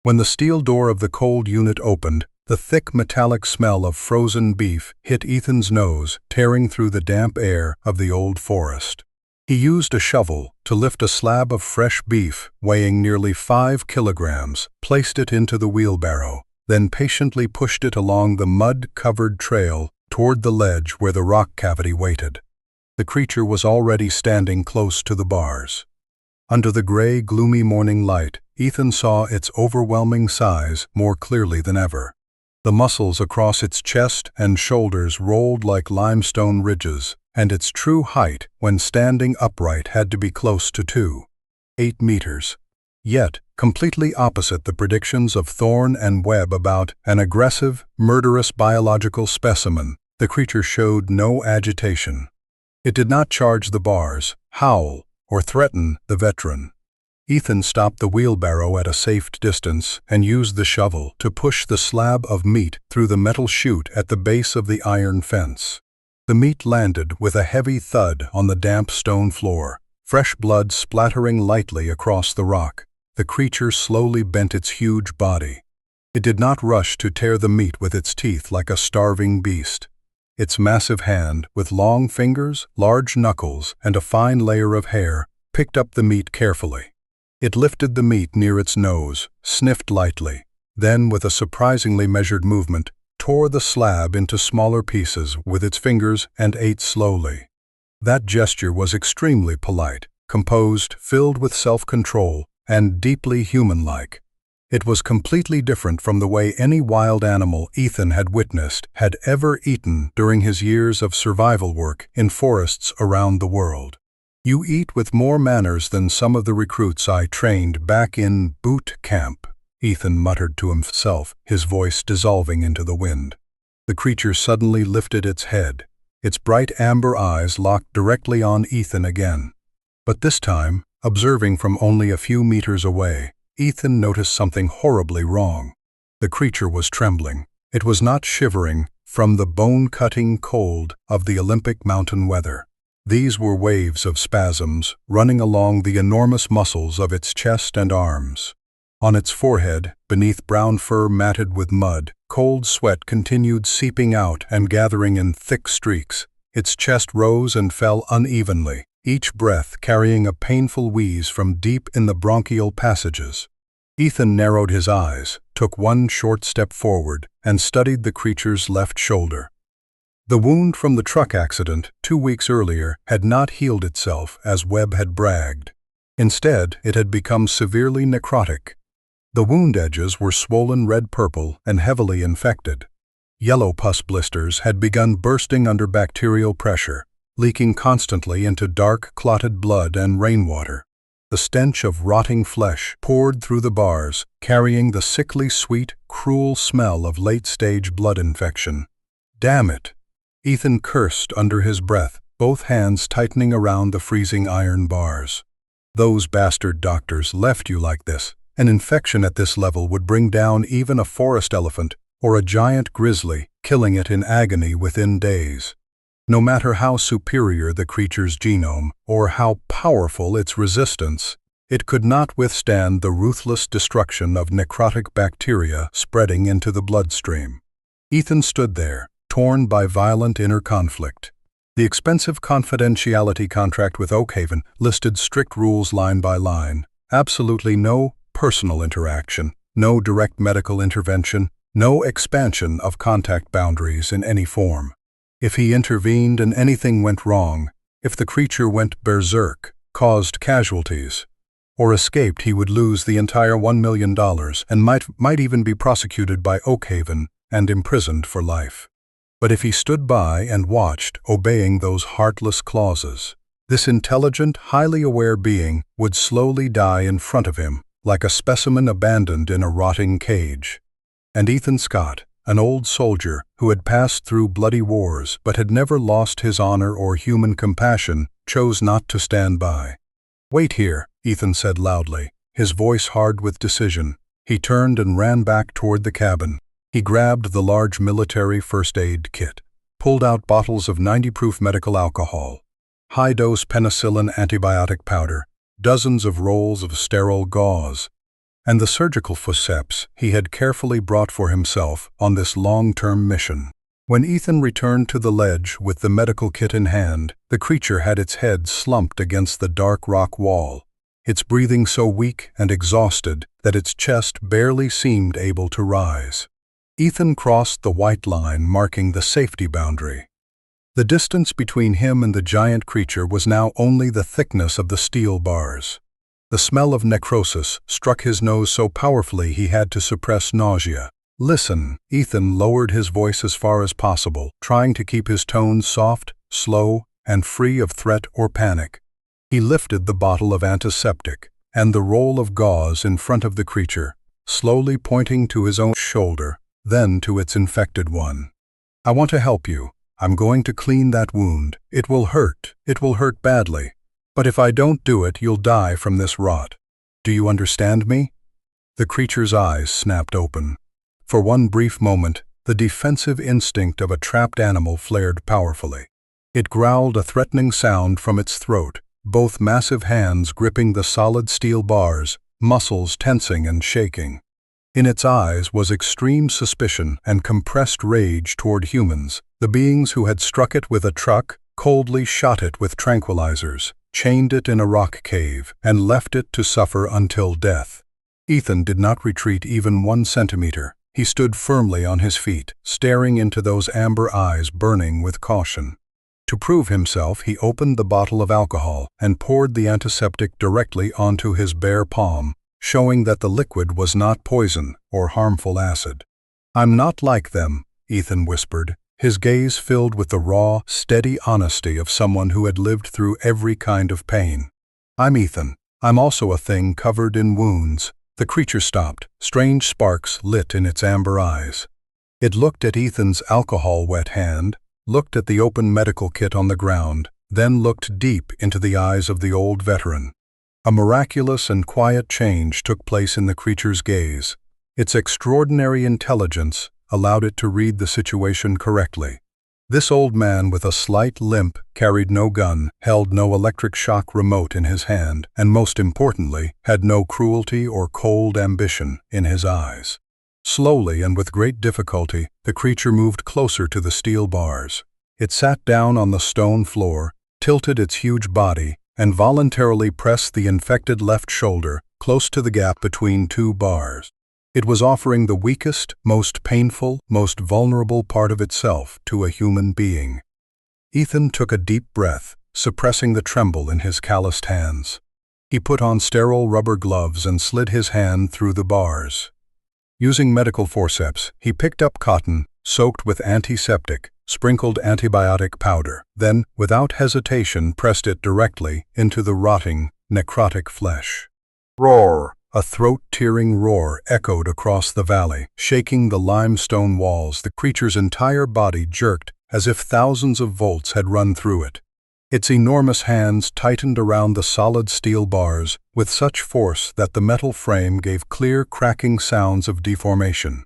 A: When the steel door of the cold unit opened, the thick metallic smell of frozen beef hit Ethan's nose, tearing through the damp air of the old forest. He used a shovel to lift a slab of fresh beef weighing nearly 5 kilograms, placed it into the wheelbarrow, then patiently pushed it along the mud-covered trail toward the ledge where the rock cavity waited. The creature was already standing close to the bars. Under the gray, gloomy morning light, Ethan saw its overwhelming size more clearly than ever. The muscles across its chest and shoulders rolled like limestone ridges, and its true height when standing upright had to be close to 2.8 meters. Yet, completely opposite the predictions of Thorne and Webb about an aggressive, murderous biological specimen, the creature showed no agitation. It did not charge the bars, howl, or threaten the veteran. Ethan stopped the wheelbarrow at a safe distance and used the shovel to push the slab of meat through the metal chute at the base of the iron fence. The meat landed with a heavy thud on the damp stone floor, fresh blood splattering lightly across the rock. the creature slowly bent its huge body. It did not rush to tear the meat with its teeth like a starving beast. Its massive hand, with long fingers, large knuckles, and a fine layer of hair, picked up the meat carefully. It lifted the meat near its nose, sniffed lightly, then, with a surprisingly measured movement, tore the slab into smaller pieces with its fingers and ate slowly. That gesture was extremely polite, composed, filled with self-control, and deeply human-like. It was completely different from the way any wild animal Ethan had witnessed had ever eaten during his years of survival work in forests around the world. "You eat with more manners than some of the recruits I trained back in boot camp," Ethan muttered to himself, his voice dissolving into the wind. The creature suddenly lifted its head. Its bright amber eyes locked directly on Ethan again. But this time, observing from only a few meters away, Ethan noticed something horribly wrong. The creature was trembling. It was not shivering from the bone-cutting cold of the Olympic mountain weather. These were waves of spasms running along the enormous muscles of its chest and arms. On its forehead, beneath brown fur matted with mud, cold sweat continued seeping out and gathering in thick streaks. Its chest rose and fell unevenly, each breath carrying a painful wheeze from deep in the bronchial passages. Ethan narrowed his eyes, took one short step forward, and studied the creature's left shoulder. The wound from the truck accident 2 weeks earlier had not healed itself as Webb had bragged. Instead, it had become severely necrotic. The wound edges were swollen red-purple and heavily infected. Yellow pus blisters had begun bursting under bacterial pressure, leaking constantly into dark, clotted blood and rainwater. The stench of rotting flesh poured through the bars, carrying the sickly sweet, cruel smell of late-stage blood infection. "Damn it!" Ethan cursed under his breath, both hands tightening around the freezing iron bars. "Those bastard doctors left you like this. An infection at this level would bring down even a forest elephant or a giant grizzly, killing it in agony within days. No matter how superior the creature's genome or how powerful its resistance, it could not withstand the ruthless destruction of necrotic bacteria spreading into the bloodstream." Ethan stood there, torn by violent inner conflict. The expensive confidentiality contract with Oakhaven listed strict rules line by line. Absolutely no personal interaction, no direct medical intervention, no expansion of contact boundaries in any form. If he intervened and anything went wrong, if the creature went berserk, caused casualties, or escaped, he would lose the entire $1 million and might even be prosecuted by Oakhaven and imprisoned for life. But if he stood by and watched, obeying those heartless clauses, this intelligent, highly aware being would slowly die in front of him, like a specimen abandoned in a rotting cage. And Ethan Scott, an old soldier who had passed through bloody wars but had never lost his honor or human compassion, chose not to stand by. "Wait here," Ethan said loudly, his voice hard with decision. He turned and ran back toward the cabin. He grabbed the large military first aid kit, pulled out bottles of 90-proof medical alcohol, high-dose penicillin antibiotic powder, dozens of rolls of sterile gauze, and the surgical forceps he had carefully brought for himself on this long-term mission. When Ethan returned to the ledge with the medical kit in hand, the creature had its head slumped against the dark rock wall, its breathing so weak and exhausted that its chest barely seemed able to rise. Ethan crossed the white line marking the safety boundary. The distance between him and the giant creature was now only the thickness of the steel bars. The smell of necrosis struck his nose so powerfully he had to suppress nausea. "Listen," Ethan lowered his voice as far as possible, trying to keep his tone soft, slow, and free of threat or panic. He lifted the bottle of antiseptic and the roll of gauze in front of the creature, slowly pointing to his own shoulder, then to its infected one. "I want to help you. I'm going to clean that wound. It will hurt. It will hurt badly. But if I don't do it, you'll die from this rot. Do you understand me?" The creature's eyes snapped open. For one brief moment, the defensive instinct of a trapped animal flared powerfully. It growled a threatening sound from its throat, both massive hands gripping the solid steel bars, muscles tensing and shaking. In its eyes was extreme suspicion and compressed rage toward humans, the beings who had struck it with a truck, coldly shot it with tranquilizers, chained it in a rock cave, and left it to suffer until death. Ethan did not retreat even 1 centimeter. He stood firmly on his feet, staring into those amber eyes burning with caution. To prove himself, he opened the bottle of alcohol and poured the antiseptic directly onto his bare palm, showing that the liquid was not poison or harmful acid. "I'm not like them," Ethan whispered, his gaze filled with the raw, steady honesty of someone who had lived through every kind of pain. "I'm Ethan. I'm also a thing covered in wounds." The creature stopped, strange sparks lit in its amber eyes. It looked at Ethan's alcohol-wet hand, looked at the open medical kit on the ground, then looked deep into the eyes of the old veteran. A miraculous and quiet change took place in the creature's gaze. Its extraordinary intelligence allowed it to read the situation correctly. This old man with a slight limp carried no gun, held no electric shock remote in his hand, and most importantly, had no cruelty or cold ambition in his eyes. Slowly and with great difficulty, the creature moved closer to the steel bars. It sat down on the stone floor, tilted its huge body, and voluntarily pressed the infected left shoulder close to the gap between 2 bars. It was offering the weakest, most painful, most vulnerable part of itself to a human being. Ethan took a deep breath, suppressing the tremble in his calloused hands. He put on sterile rubber gloves and slid his hand through the bars. Using medical forceps, he picked up cotton, soaked with antiseptic, sprinkled antibiotic powder, then, without hesitation, pressed it directly into the rotting, necrotic flesh. Roar! A throat-tearing roar echoed across the valley, shaking the limestone walls. The creature's entire body jerked as if thousands of volts had run through it. Its enormous hands tightened around the solid steel bars with such force that the metal frame gave clear, cracking sounds of deformation.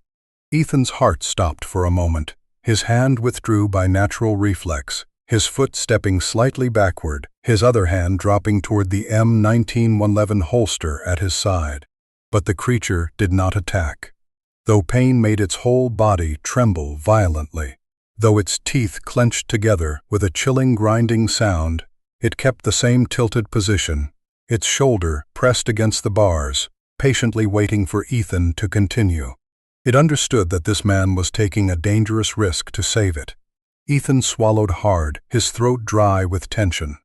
A: Ethan's heart stopped for a moment. His hand withdrew by natural reflex, his foot stepping slightly backward, his other hand dropping toward the M1911 holster at his side. But the creature did not attack. Though pain made its whole body tremble violently, though its teeth clenched together with a chilling grinding sound, it kept the same tilted position, its shoulder pressed against the bars, patiently waiting for Ethan to continue. It understood that this man was taking a dangerous risk to save it. Ethan swallowed hard, his throat dry with tension.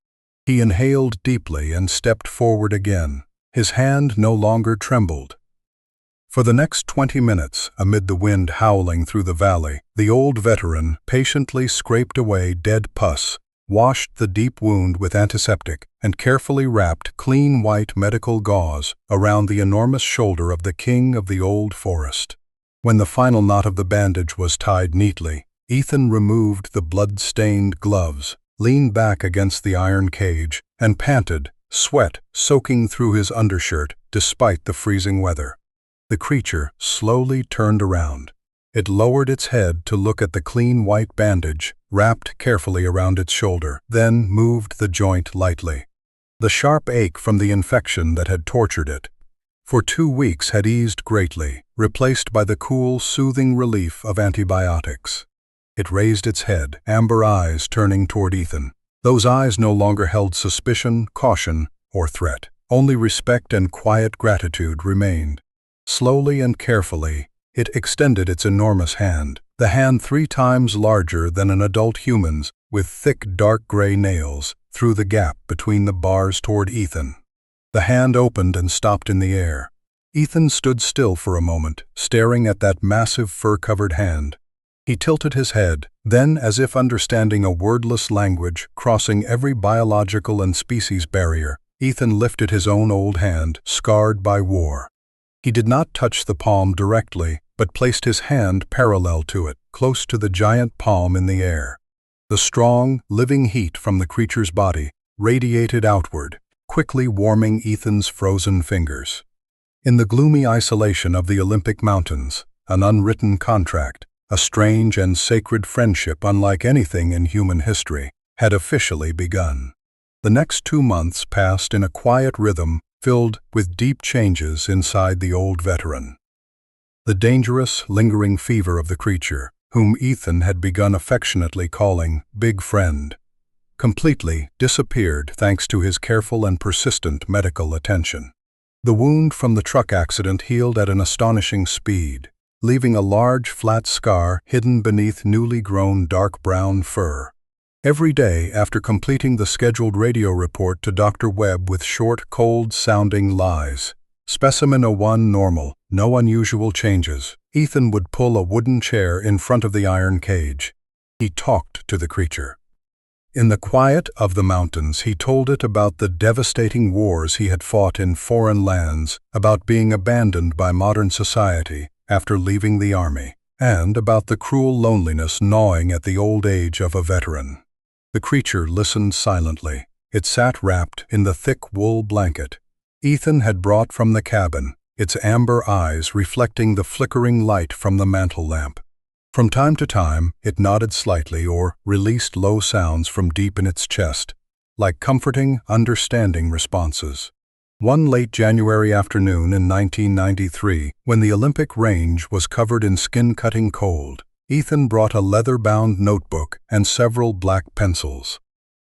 A: He inhaled deeply and stepped forward again. His hand no longer trembled. For the next 20 minutes, amid the wind howling through the valley, the old veteran patiently scraped away dead pus, washed the deep wound with antiseptic, and carefully wrapped clean white medical gauze around the enormous shoulder of the king of the old forest. When the final knot of the bandage was tied neatly, Ethan removed the blood-stained gloves, leaned back against the iron cage, and panted, sweat soaking through his undershirt despite the freezing weather. The creature slowly turned around. It lowered its head to look at the clean white bandage wrapped carefully around its shoulder, then moved the joint lightly. The sharp ache from the infection that had tortured it for 2 weeks had eased greatly, replaced by the cool, soothing relief of antibiotics. It raised its head, amber eyes turning toward Ethan. Those eyes no longer held suspicion, caution, or threat. Only respect and quiet gratitude remained. Slowly and carefully, it extended its enormous hand, the hand 3 times larger than an adult human's, with thick dark gray nails, through the gap between the bars toward Ethan. The hand opened and stopped in the air. Ethan stood still for a moment, staring at that massive fur-covered hand. He tilted his head, then, as if understanding a wordless language crossing every biological and species barrier, Ethan lifted his own old hand, scarred by war. He did not touch the palm directly, but placed his hand parallel to it, close to the giant palm in the air. The strong, living heat from the creature's body radiated outward, quickly warming Ethan's frozen fingers. In the gloomy isolation of the Olympic Mountains, an unwritten contract, a strange and sacred friendship unlike anything in human history, had officially begun. The next 2 months passed in a quiet rhythm filled with deep changes inside the old veteran. The dangerous, lingering fever of the creature, whom Ethan had begun affectionately calling Big Friend, completely disappeared thanks to his careful and persistent medical attention. The wound from the truck accident healed at an astonishing speed, leaving a large, flat scar hidden beneath newly grown dark brown fur. Every day after completing the scheduled radio report to Dr. Webb with short, cold-sounding lies, Specimen 01 normal, no unusual changes, Ethan would pull a wooden chair in front of the iron cage. He talked to the creature. In the quiet of the mountains, he told it about the devastating wars he had fought in foreign lands, about being abandoned by modern society after leaving the army, and about the cruel loneliness gnawing at the old age of a veteran. The creature listened silently. It sat wrapped in the thick wool blanket Ethan had brought from the cabin, its amber eyes reflecting the flickering light from the mantel lamp. From time to time, it nodded slightly or released low sounds from deep in its chest, like comforting, understanding responses. One late January afternoon in 1993, when the Olympic range was covered in skin-cutting cold, Ethan brought a leather-bound notebook and several black pencils.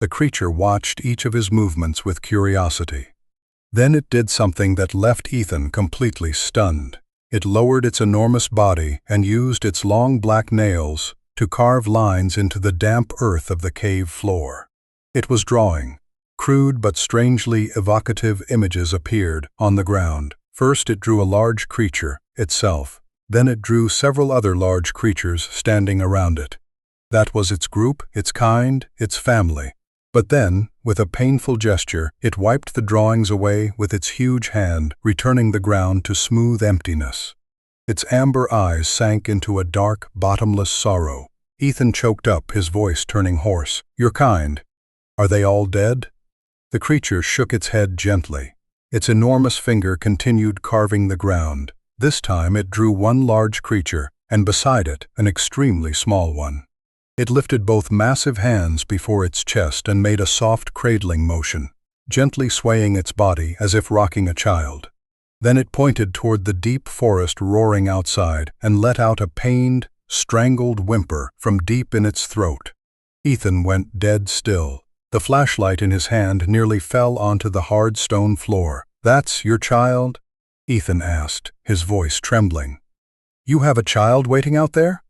A: The creature watched each of his movements with curiosity. Then it did something that left Ethan completely stunned. It lowered its enormous body and used its long black nails to carve lines into the damp earth of the cave floor. It was drawing. Crude but strangely evocative images appeared on the ground. First it drew a large creature, itself. Then it drew several other large creatures standing around it. That was its group, its kind, its family. But then, with a painful gesture, it wiped the drawings away with its huge hand, returning the ground to smooth emptiness. Its amber eyes sank into a dark, bottomless sorrow. Ethan choked up, his voice turning hoarse. "Your kind. Are they all dead?" The creature shook its head gently. Its enormous finger continued carving the ground. This time it drew one large creature, and beside it, an extremely small one. It lifted both massive hands before its chest and made a soft cradling motion, gently swaying its body as if rocking a child. Then it pointed toward the deep forest roaring outside and let out a pained, strangled whimper from deep in its throat. Ethan went dead still. The flashlight in his hand nearly fell onto the hard stone floor. "That's your child?" Ethan asked, his voice trembling. "You have a child waiting out there?"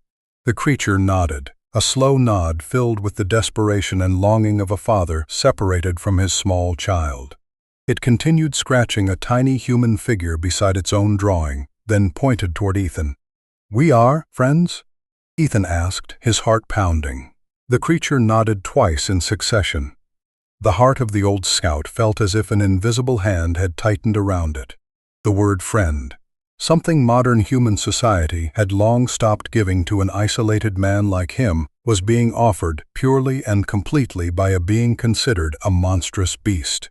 A: The creature nodded. A slow nod filled with the desperation and longing of a father separated from his small child. It continued scratching a tiny human figure beside its own drawing, then pointed toward Ethan. "We are friends?" Ethan asked, his heart pounding. The creature nodded twice in succession. The heart of the old scout felt as if an invisible hand had tightened around it. The word friend. Something modern human society had long stopped giving to an isolated man like him was being offered purely and completely by a being considered a monstrous beast.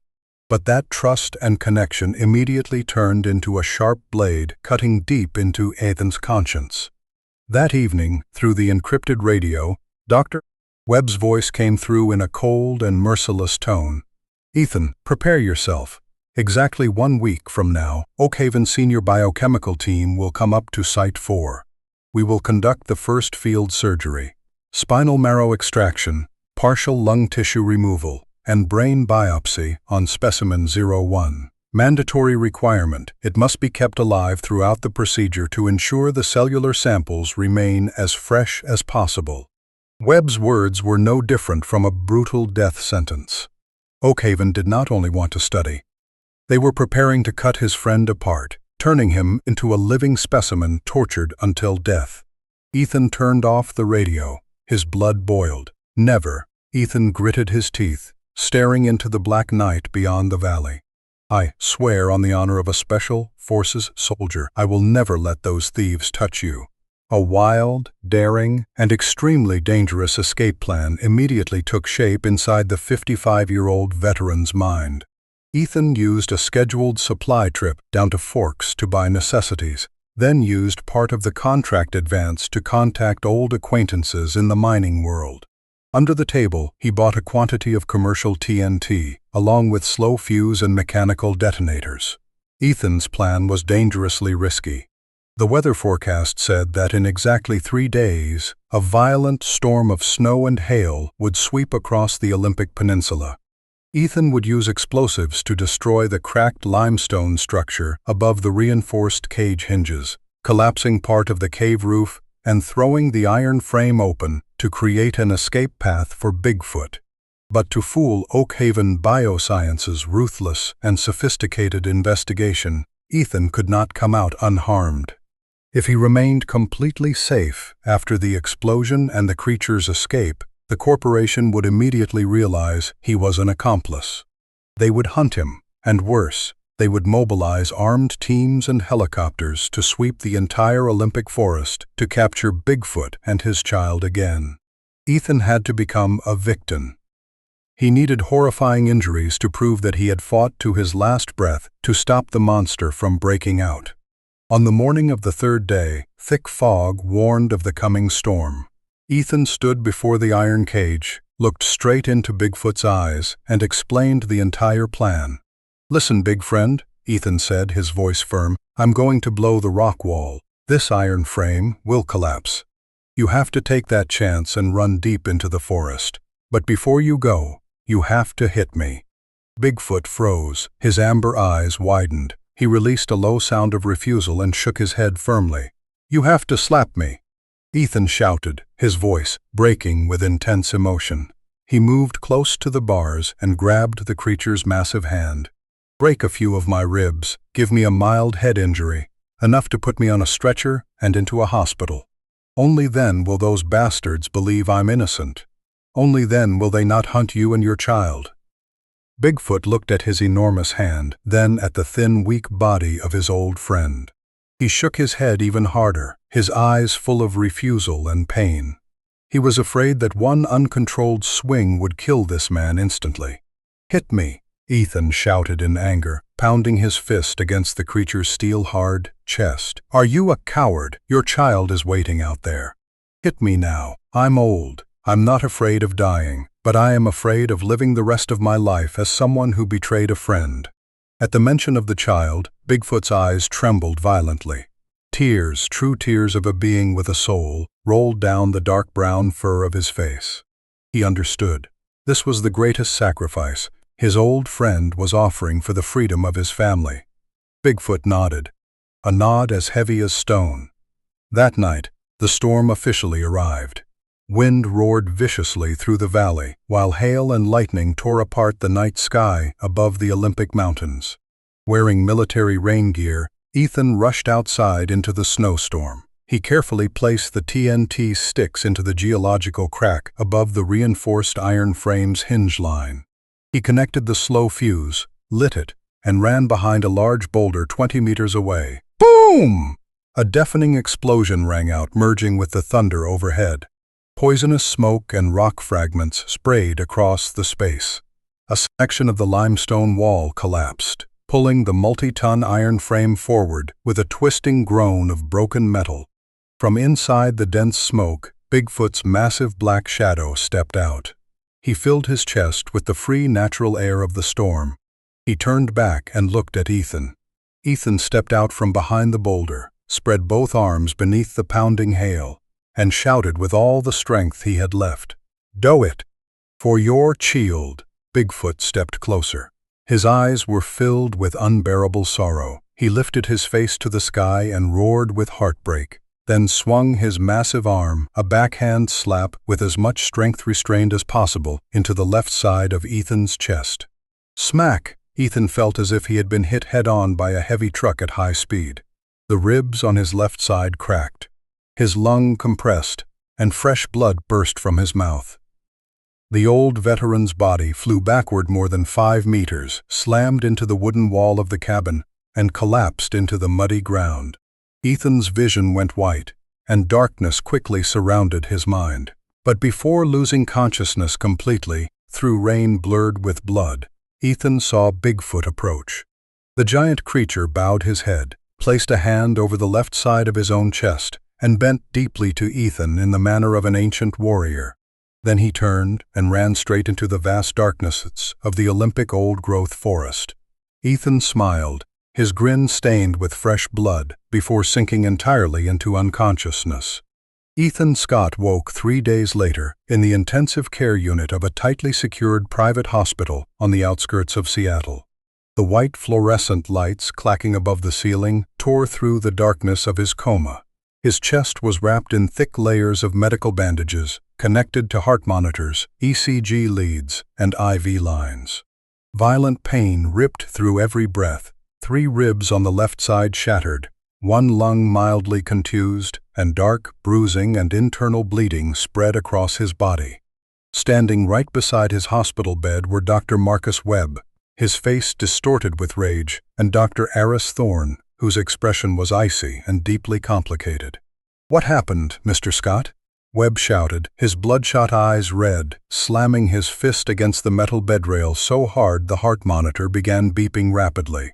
A: But that trust and connection immediately turned into a sharp blade cutting deep into Ethan's conscience. That evening, through the encrypted radio, Dr. Webb's voice came through in a cold and merciless tone. "Ethan, prepare yourself. Exactly 1 week from now, Oakhaven Senior Biochemical Team will come up to Site 4. We will conduct the first field surgery, spinal marrow extraction, partial lung tissue removal, and brain biopsy on Specimen 01. Mandatory requirement: it must be kept alive throughout the procedure to ensure the cellular samples remain as fresh as possible." Webb's words were no different from a brutal death sentence. Oakhaven did not only want to study. They were preparing to cut his friend apart, turning him into a living specimen tortured until death. Ethan turned off the radio. His blood boiled. "Never." Ethan gritted his teeth, staring into the black night beyond the valley. "I swear on the honor of a Special Forces soldier, I will never let those thieves touch you." A wild, daring, and extremely dangerous escape plan immediately took shape inside the 55-year-old veteran's mind. Ethan used a scheduled supply trip down to Forks to buy necessities, then used part of the contract advance to contact old acquaintances in the mining world. Under the table, he bought a quantity of commercial TNT, along with slow fuse and mechanical detonators. Ethan's plan was dangerously risky. The weather forecast said that in exactly 3 days, a violent storm of snow and hail would sweep across the Olympic Peninsula. Ethan would use explosives to destroy the cracked limestone structure above the reinforced cage hinges, collapsing part of the cave roof and throwing the iron frame open to create an escape path for Bigfoot. But to fool Oak Haven Bioscience's ruthless and sophisticated investigation, Ethan could not come out unharmed. If he remained completely safe after the explosion and the creature's escape, the corporation would immediately realize he was an accomplice. They would hunt him, and worse, they would mobilize armed teams and helicopters to sweep the entire Olympic forest to capture Bigfoot and his child again. Ethan had to become a victim. He needed horrifying injuries to prove that he had fought to his last breath to stop the monster from breaking out. On the morning of the 3rd day, thick fog warned of the coming storm. Ethan stood before the iron cage, looked straight into Bigfoot's eyes, and explained the entire plan. "Listen, big friend," Ethan said, his voice firm. "I'm going to blow the rock wall. This iron frame will collapse. You have to take that chance and run deep into the forest. But before you go, you have to hit me." Bigfoot froze, his amber eyes widened. He released a low sound of refusal and shook his head firmly. "You have to slap me." Ethan shouted, his voice breaking with intense emotion. He moved close to the bars and grabbed the creature's massive hand. "Break a few of my ribs, give me a mild head injury, enough to put me on a stretcher and into a hospital. Only then will those bastards believe I'm innocent. Only then will they not hunt you and your child." Bigfoot looked at his enormous hand, then at the thin, weak body of his old friend. He shook his head even harder, his eyes full of refusal and pain. He was afraid that one uncontrolled swing would kill this man instantly. "Hit me," Ethan shouted in anger, pounding his fist against the creature's steel-hard chest. "Are you a coward? Your child is waiting out there. Hit me now. I'm old. I'm not afraid of dying, but I am afraid of living the rest of my life as someone who betrayed a friend." At the mention of the child, Bigfoot's eyes trembled violently. Tears, true tears of a being with a soul, rolled down the dark brown fur of his face. He understood. This was the greatest sacrifice his old friend was offering for the freedom of his family. Bigfoot nodded, a nod as heavy as stone. That night, the storm officially arrived. Wind roared viciously through the valley, while hail and lightning tore apart the night sky above the Olympic mountains. Wearing military rain gear, Ethan rushed outside into the snowstorm. He carefully placed the TNT sticks into the geological crack above the reinforced iron frame's hinge line. He connected the slow fuse, lit it, and ran behind a large boulder 20 meters away. Boom! A deafening explosion rang out, merging with the thunder overhead. Poisonous smoke and rock fragments sprayed across the space. A section of the limestone wall collapsed, pulling the multi-ton iron frame forward with a twisting groan of broken metal. From inside the dense smoke, Bigfoot's massive black shadow stepped out. He filled his chest with the free natural air of the storm. He turned back and looked at Ethan. Ethan stepped out from behind the boulder, spread both arms beneath the pounding hail, and shouted with all the strength he had left, "Do it! For your shield!" Bigfoot stepped closer. His eyes were filled with unbearable sorrow. He lifted his face to the sky and roared with heartbreak, then swung his massive arm, a backhand slap with as much strength restrained as possible, into the left side of Ethan's chest. Smack! Ethan felt as if he had been hit head-on by a heavy truck at high speed. The ribs on his left side cracked. His lung compressed, and fresh blood burst from his mouth. The old veteran's body flew backward more than 5 meters, slammed into the wooden wall of the cabin, and collapsed into the muddy ground. Ethan's vision went white, and darkness quickly surrounded his mind. But before losing consciousness completely, through rain blurred with blood, Ethan saw Bigfoot approach. The giant creature bowed his head, placed a hand over the left side of his own chest, and bent deeply to Ethan in the manner of an ancient warrior. Then he turned and ran straight into the vast darknesses of the Olympic old-growth forest. Ethan smiled, his grin stained with fresh blood, before sinking entirely into unconsciousness. Ethan Scott woke 3 days later in the intensive care unit of a tightly secured private hospital on the outskirts of Seattle. The white fluorescent lights clacking above the ceiling tore through the darkness of his coma. His chest was wrapped in thick layers of medical bandages, connected to heart monitors, ECG leads, and IV lines. Violent pain ripped through every breath. 3 ribs on the left side shattered, 1 lung mildly contused, and dark bruising and internal bleeding spread across his body. Standing right beside his hospital bed were Dr. Marcus Webb, his face distorted with rage, and Dr. Aris Thorne, whose expression was icy and deeply complicated. "What happened, Mr. Scott?" Webb shouted, his bloodshot eyes red, slamming his fist against the metal bedrail so hard the heart monitor began beeping rapidly.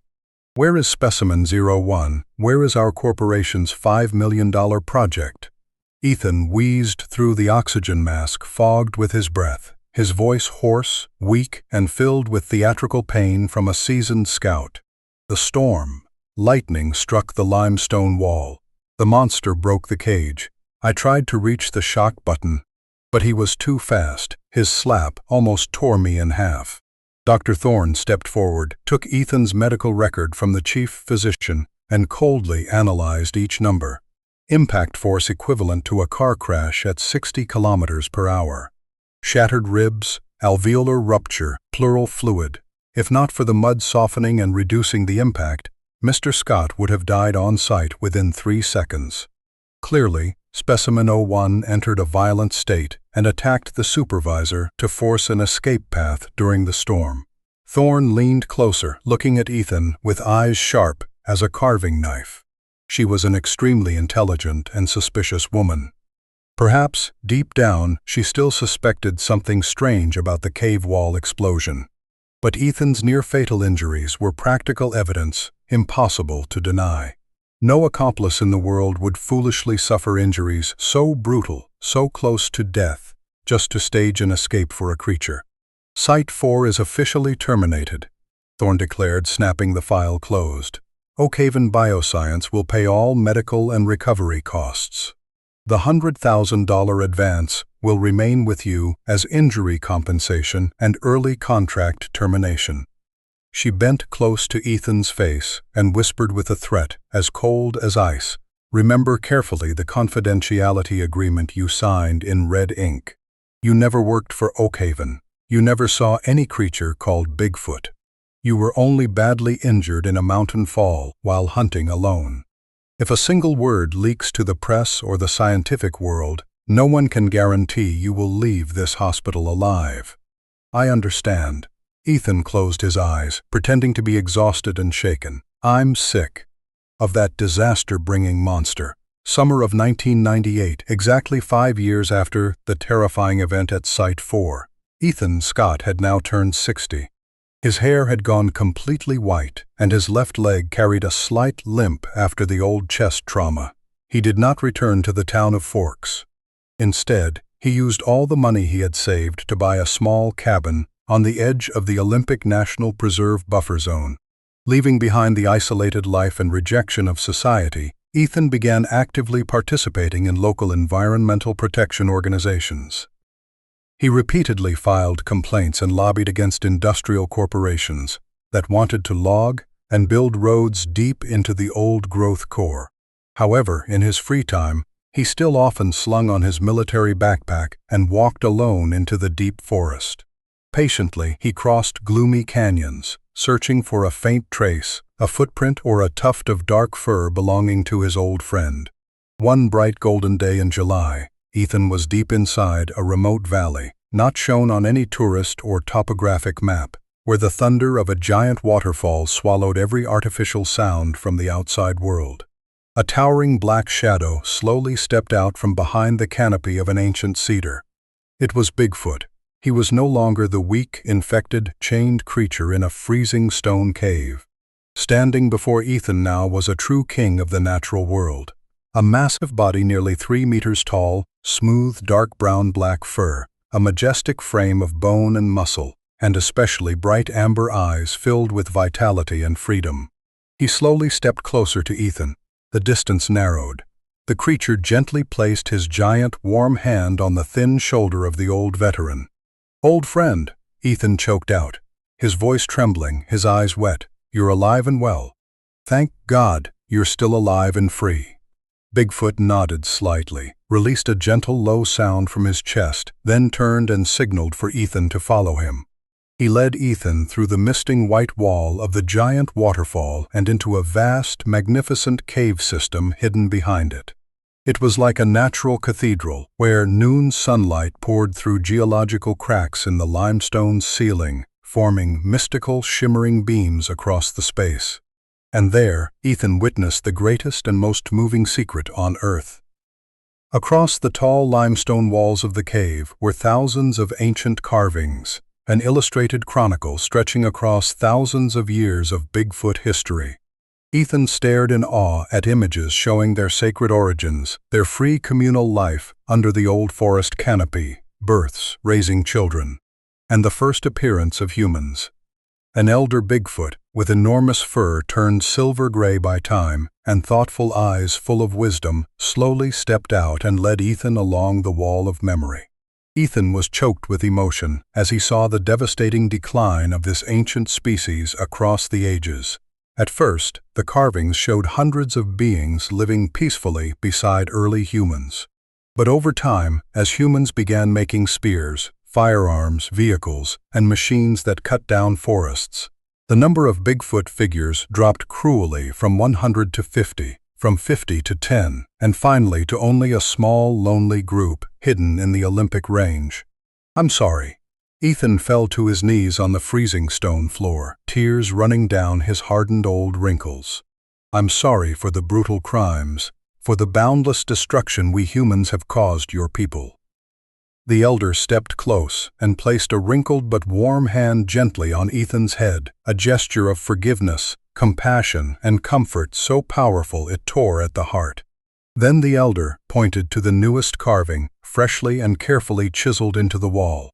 A: "Where is Specimen 01? Where is our corporation's $5 million project?" Ethan wheezed through the oxygen mask, fogged with his breath, his voice hoarse, weak, and filled with theatrical pain from a seasoned scout. The storm. Lightning struck the limestone wall. The monster broke the cage. I tried to reach the shock button, but he was too fast. His slap almost tore me in half. Dr. Thorne stepped forward, took Ethan's medical record from the chief physician, and coldly analyzed each number. Impact force equivalent to a car crash at 60 kilometers per hour. Shattered ribs, alveolar rupture, pleural fluid. If not for the mud softening and reducing the impact, Mr. Scott would have died on site within 3 seconds. Clearly, Specimen 01 entered a violent state and attacked the supervisor to force an escape path during the storm. Thorne leaned closer, looking at Ethan with eyes sharp as a carving knife. She was an extremely intelligent and suspicious woman. Perhaps, deep down, she still suspected something strange about the cave wall explosion. But Ethan's near-fatal injuries were practical evidence impossible to deny. No accomplice in the world would foolishly suffer injuries so brutal, so close to death, just to stage an escape for a creature. Site 4 is officially terminated, Thorne declared, snapping the file closed. Oakhaven Bioscience will pay all medical and recovery costs. The $100,000 advance will remain with you as injury compensation and early contract termination. She bent close to Ethan's face and whispered with a threat as cold as ice, "Remember carefully the confidentiality agreement you signed in red ink. You never worked for Oakhaven. You never saw any creature called Bigfoot. You were only badly injured in a mountain fall while hunting alone. If a single word leaks to the press or the scientific world, no one can guarantee you will leave this hospital alive." "I understand." Ethan closed his eyes, pretending to be exhausted and shaken. "I'm sick of that disaster-bringing monster." Summer of 1998, exactly 5 years after the terrifying event at Site 4. Ethan Scott had now turned 60. His hair had gone completely white, and his left leg carried a slight limp after the old chest trauma. He did not return to the town of Forks. Instead, he used all the money he had saved to buy a small cabin on the edge of the Olympic National Preserve buffer zone. Leaving behind the isolated life and rejection of society, Ethan began actively participating in local environmental protection organizations. He repeatedly filed complaints and lobbied against industrial corporations that wanted to log and build roads deep into the old-growth core. However, in his free time, he still often slung on his military backpack and walked alone into the deep forest. Patiently, he crossed gloomy canyons, searching for a faint trace, a footprint or a tuft of dark fur belonging to his old friend. One bright golden day in July, Ethan was deep inside a remote valley, not shown on any tourist or topographic map, where the thunder of a giant waterfall swallowed every artificial sound from the outside world. A towering black shadow slowly stepped out from behind the canopy of an ancient cedar. It was Bigfoot. He was no longer the weak, infected, chained creature in a freezing stone cave. Standing before Ethan now was a true king of the natural world. A massive body nearly 3 meters tall, smooth dark brown-black fur, a majestic frame of bone and muscle, and especially bright amber eyes filled with vitality and freedom. He slowly stepped closer to Ethan. The distance narrowed. The creature gently placed his giant, warm hand on the thin shoulder of the old veteran. "Old friend," Ethan choked out, his voice trembling, his eyes wet. "You're alive and well. Thank God you're still alive and free." Bigfoot nodded slightly, released a gentle low sound from his chest, then turned and signaled for Ethan to follow him. He led Ethan through the misting white wall of the giant waterfall and into a vast, magnificent cave system hidden behind it. It was like a natural cathedral, where noon sunlight poured through geological cracks in the limestone ceiling, forming mystical, shimmering beams across the space. And there, Ethan witnessed the greatest and most moving secret on Earth. Across the tall limestone walls of the cave were thousands of ancient carvings, an illustrated chronicle stretching across thousands of years of Bigfoot history. Ethan stared in awe at images showing their sacred origins, their free communal life under the old forest canopy, births, raising children, and the first appearance of humans. An elder Bigfoot, with enormous fur turned silver-gray by time and thoughtful eyes full of wisdom, slowly stepped out and led Ethan along the wall of memory. Ethan was choked with emotion as he saw the devastating decline of this ancient species across the ages. At first, the carvings showed hundreds of beings living peacefully beside early humans. But over time, as humans began making spears, firearms, vehicles, and machines that cut down forests, the number of Bigfoot figures dropped cruelly from 100 to 50, from 50 to 10, and finally to only a small, lonely group hidden in the Olympic range. "I'm sorry." Ethan fell to his knees on the freezing stone floor, tears running down his hardened old wrinkles. "I'm sorry for the brutal crimes, for the boundless destruction we humans have caused your people." The elder stepped close and placed a wrinkled but warm hand gently on Ethan's head, a gesture of forgiveness, compassion, and comfort so powerful it tore at the heart. Then the elder pointed to the newest carving, freshly and carefully chiseled into the wall.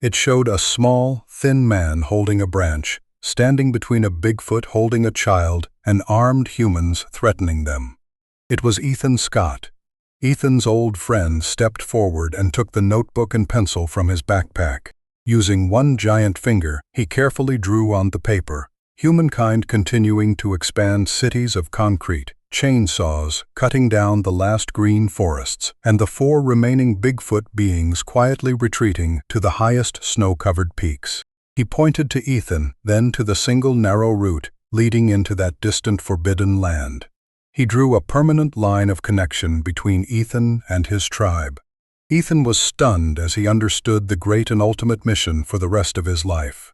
A: It showed a small, thin man holding a branch, standing between a Bigfoot holding a child and armed humans threatening them. It was Ethan Scott. Ethan's old friend stepped forward and took the notebook and pencil from his backpack. Using one giant finger, he carefully drew on the paper, humankind continuing to expand cities of concrete, chainsaws cutting down the last green forests, and the 4 remaining Bigfoot beings quietly retreating to the highest snow-covered peaks. He pointed to Ethan, then to the single narrow route leading into that distant forbidden land. He drew a permanent line of connection between Ethan and his tribe. Ethan was stunned as he understood the great and ultimate mission for the rest of his life.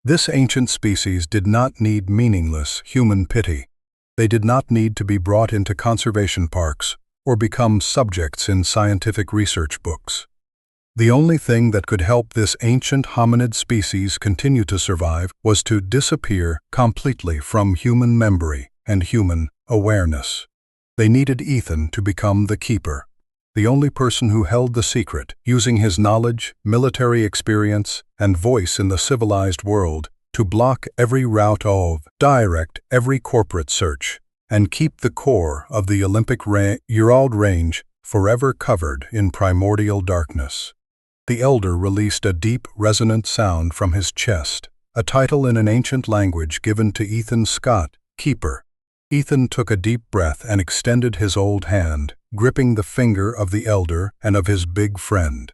A: This ancient species did not need meaningless human pity. They did not need to be brought into conservation parks or become subjects in scientific research books. The only thing that could help this ancient hominid species continue to survive was to disappear completely from human memory and human awareness. They needed Ethan to become the keeper, the only person who held the secret, using his knowledge, military experience, and voice in the civilized world to block every route of, direct every corporate search, and keep the core of the Olympic Ural Range forever covered in primordial darkness. The elder released a deep, resonant sound from his chest, a title in an ancient language given to Ethan Scott, Keeper. Ethan took a deep breath and extended his old hand, gripping the finger of the elder and of his big friend.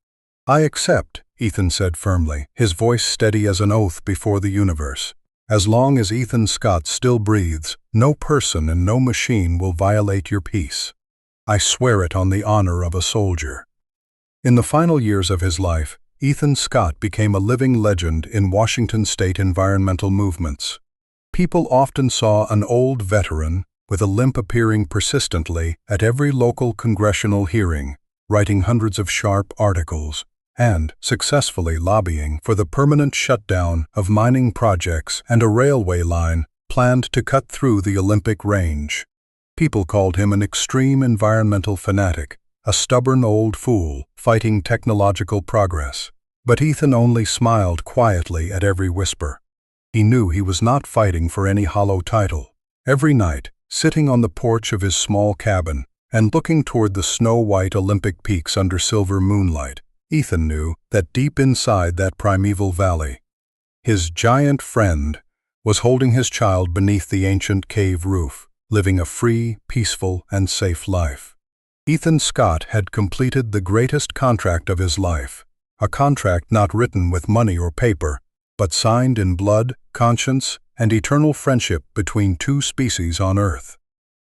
A: "I accept," Ethan said firmly, his voice steady as an oath before the universe. "As long as Ethan Scott still breathes, no person and no machine will violate your peace. I swear it on the honor of a soldier." In the final years of his life, Ethan Scott became a living legend in Washington state environmental movements. People often saw an old veteran with a limp appearing persistently at every local congressional hearing, writing hundreds of sharp articles, and successfully lobbying for the permanent shutdown of mining projects and a railway line planned to cut through the Olympic range. People called him an extreme environmental fanatic, a stubborn old fool fighting technological progress. But Ethan only smiled quietly at every whisper. He knew he was not fighting for any hollow title. Every night, sitting on the porch of his small cabin and looking toward the snow-white Olympic peaks under silver moonlight, Ethan knew that deep inside that primeval valley, his giant friend was holding his child beneath the ancient cave roof, living a free, peaceful, and safe life. Ethan Scott had completed the greatest contract of his life, a contract not written with money or paper, but signed in blood, conscience, and eternal friendship between two species on Earth.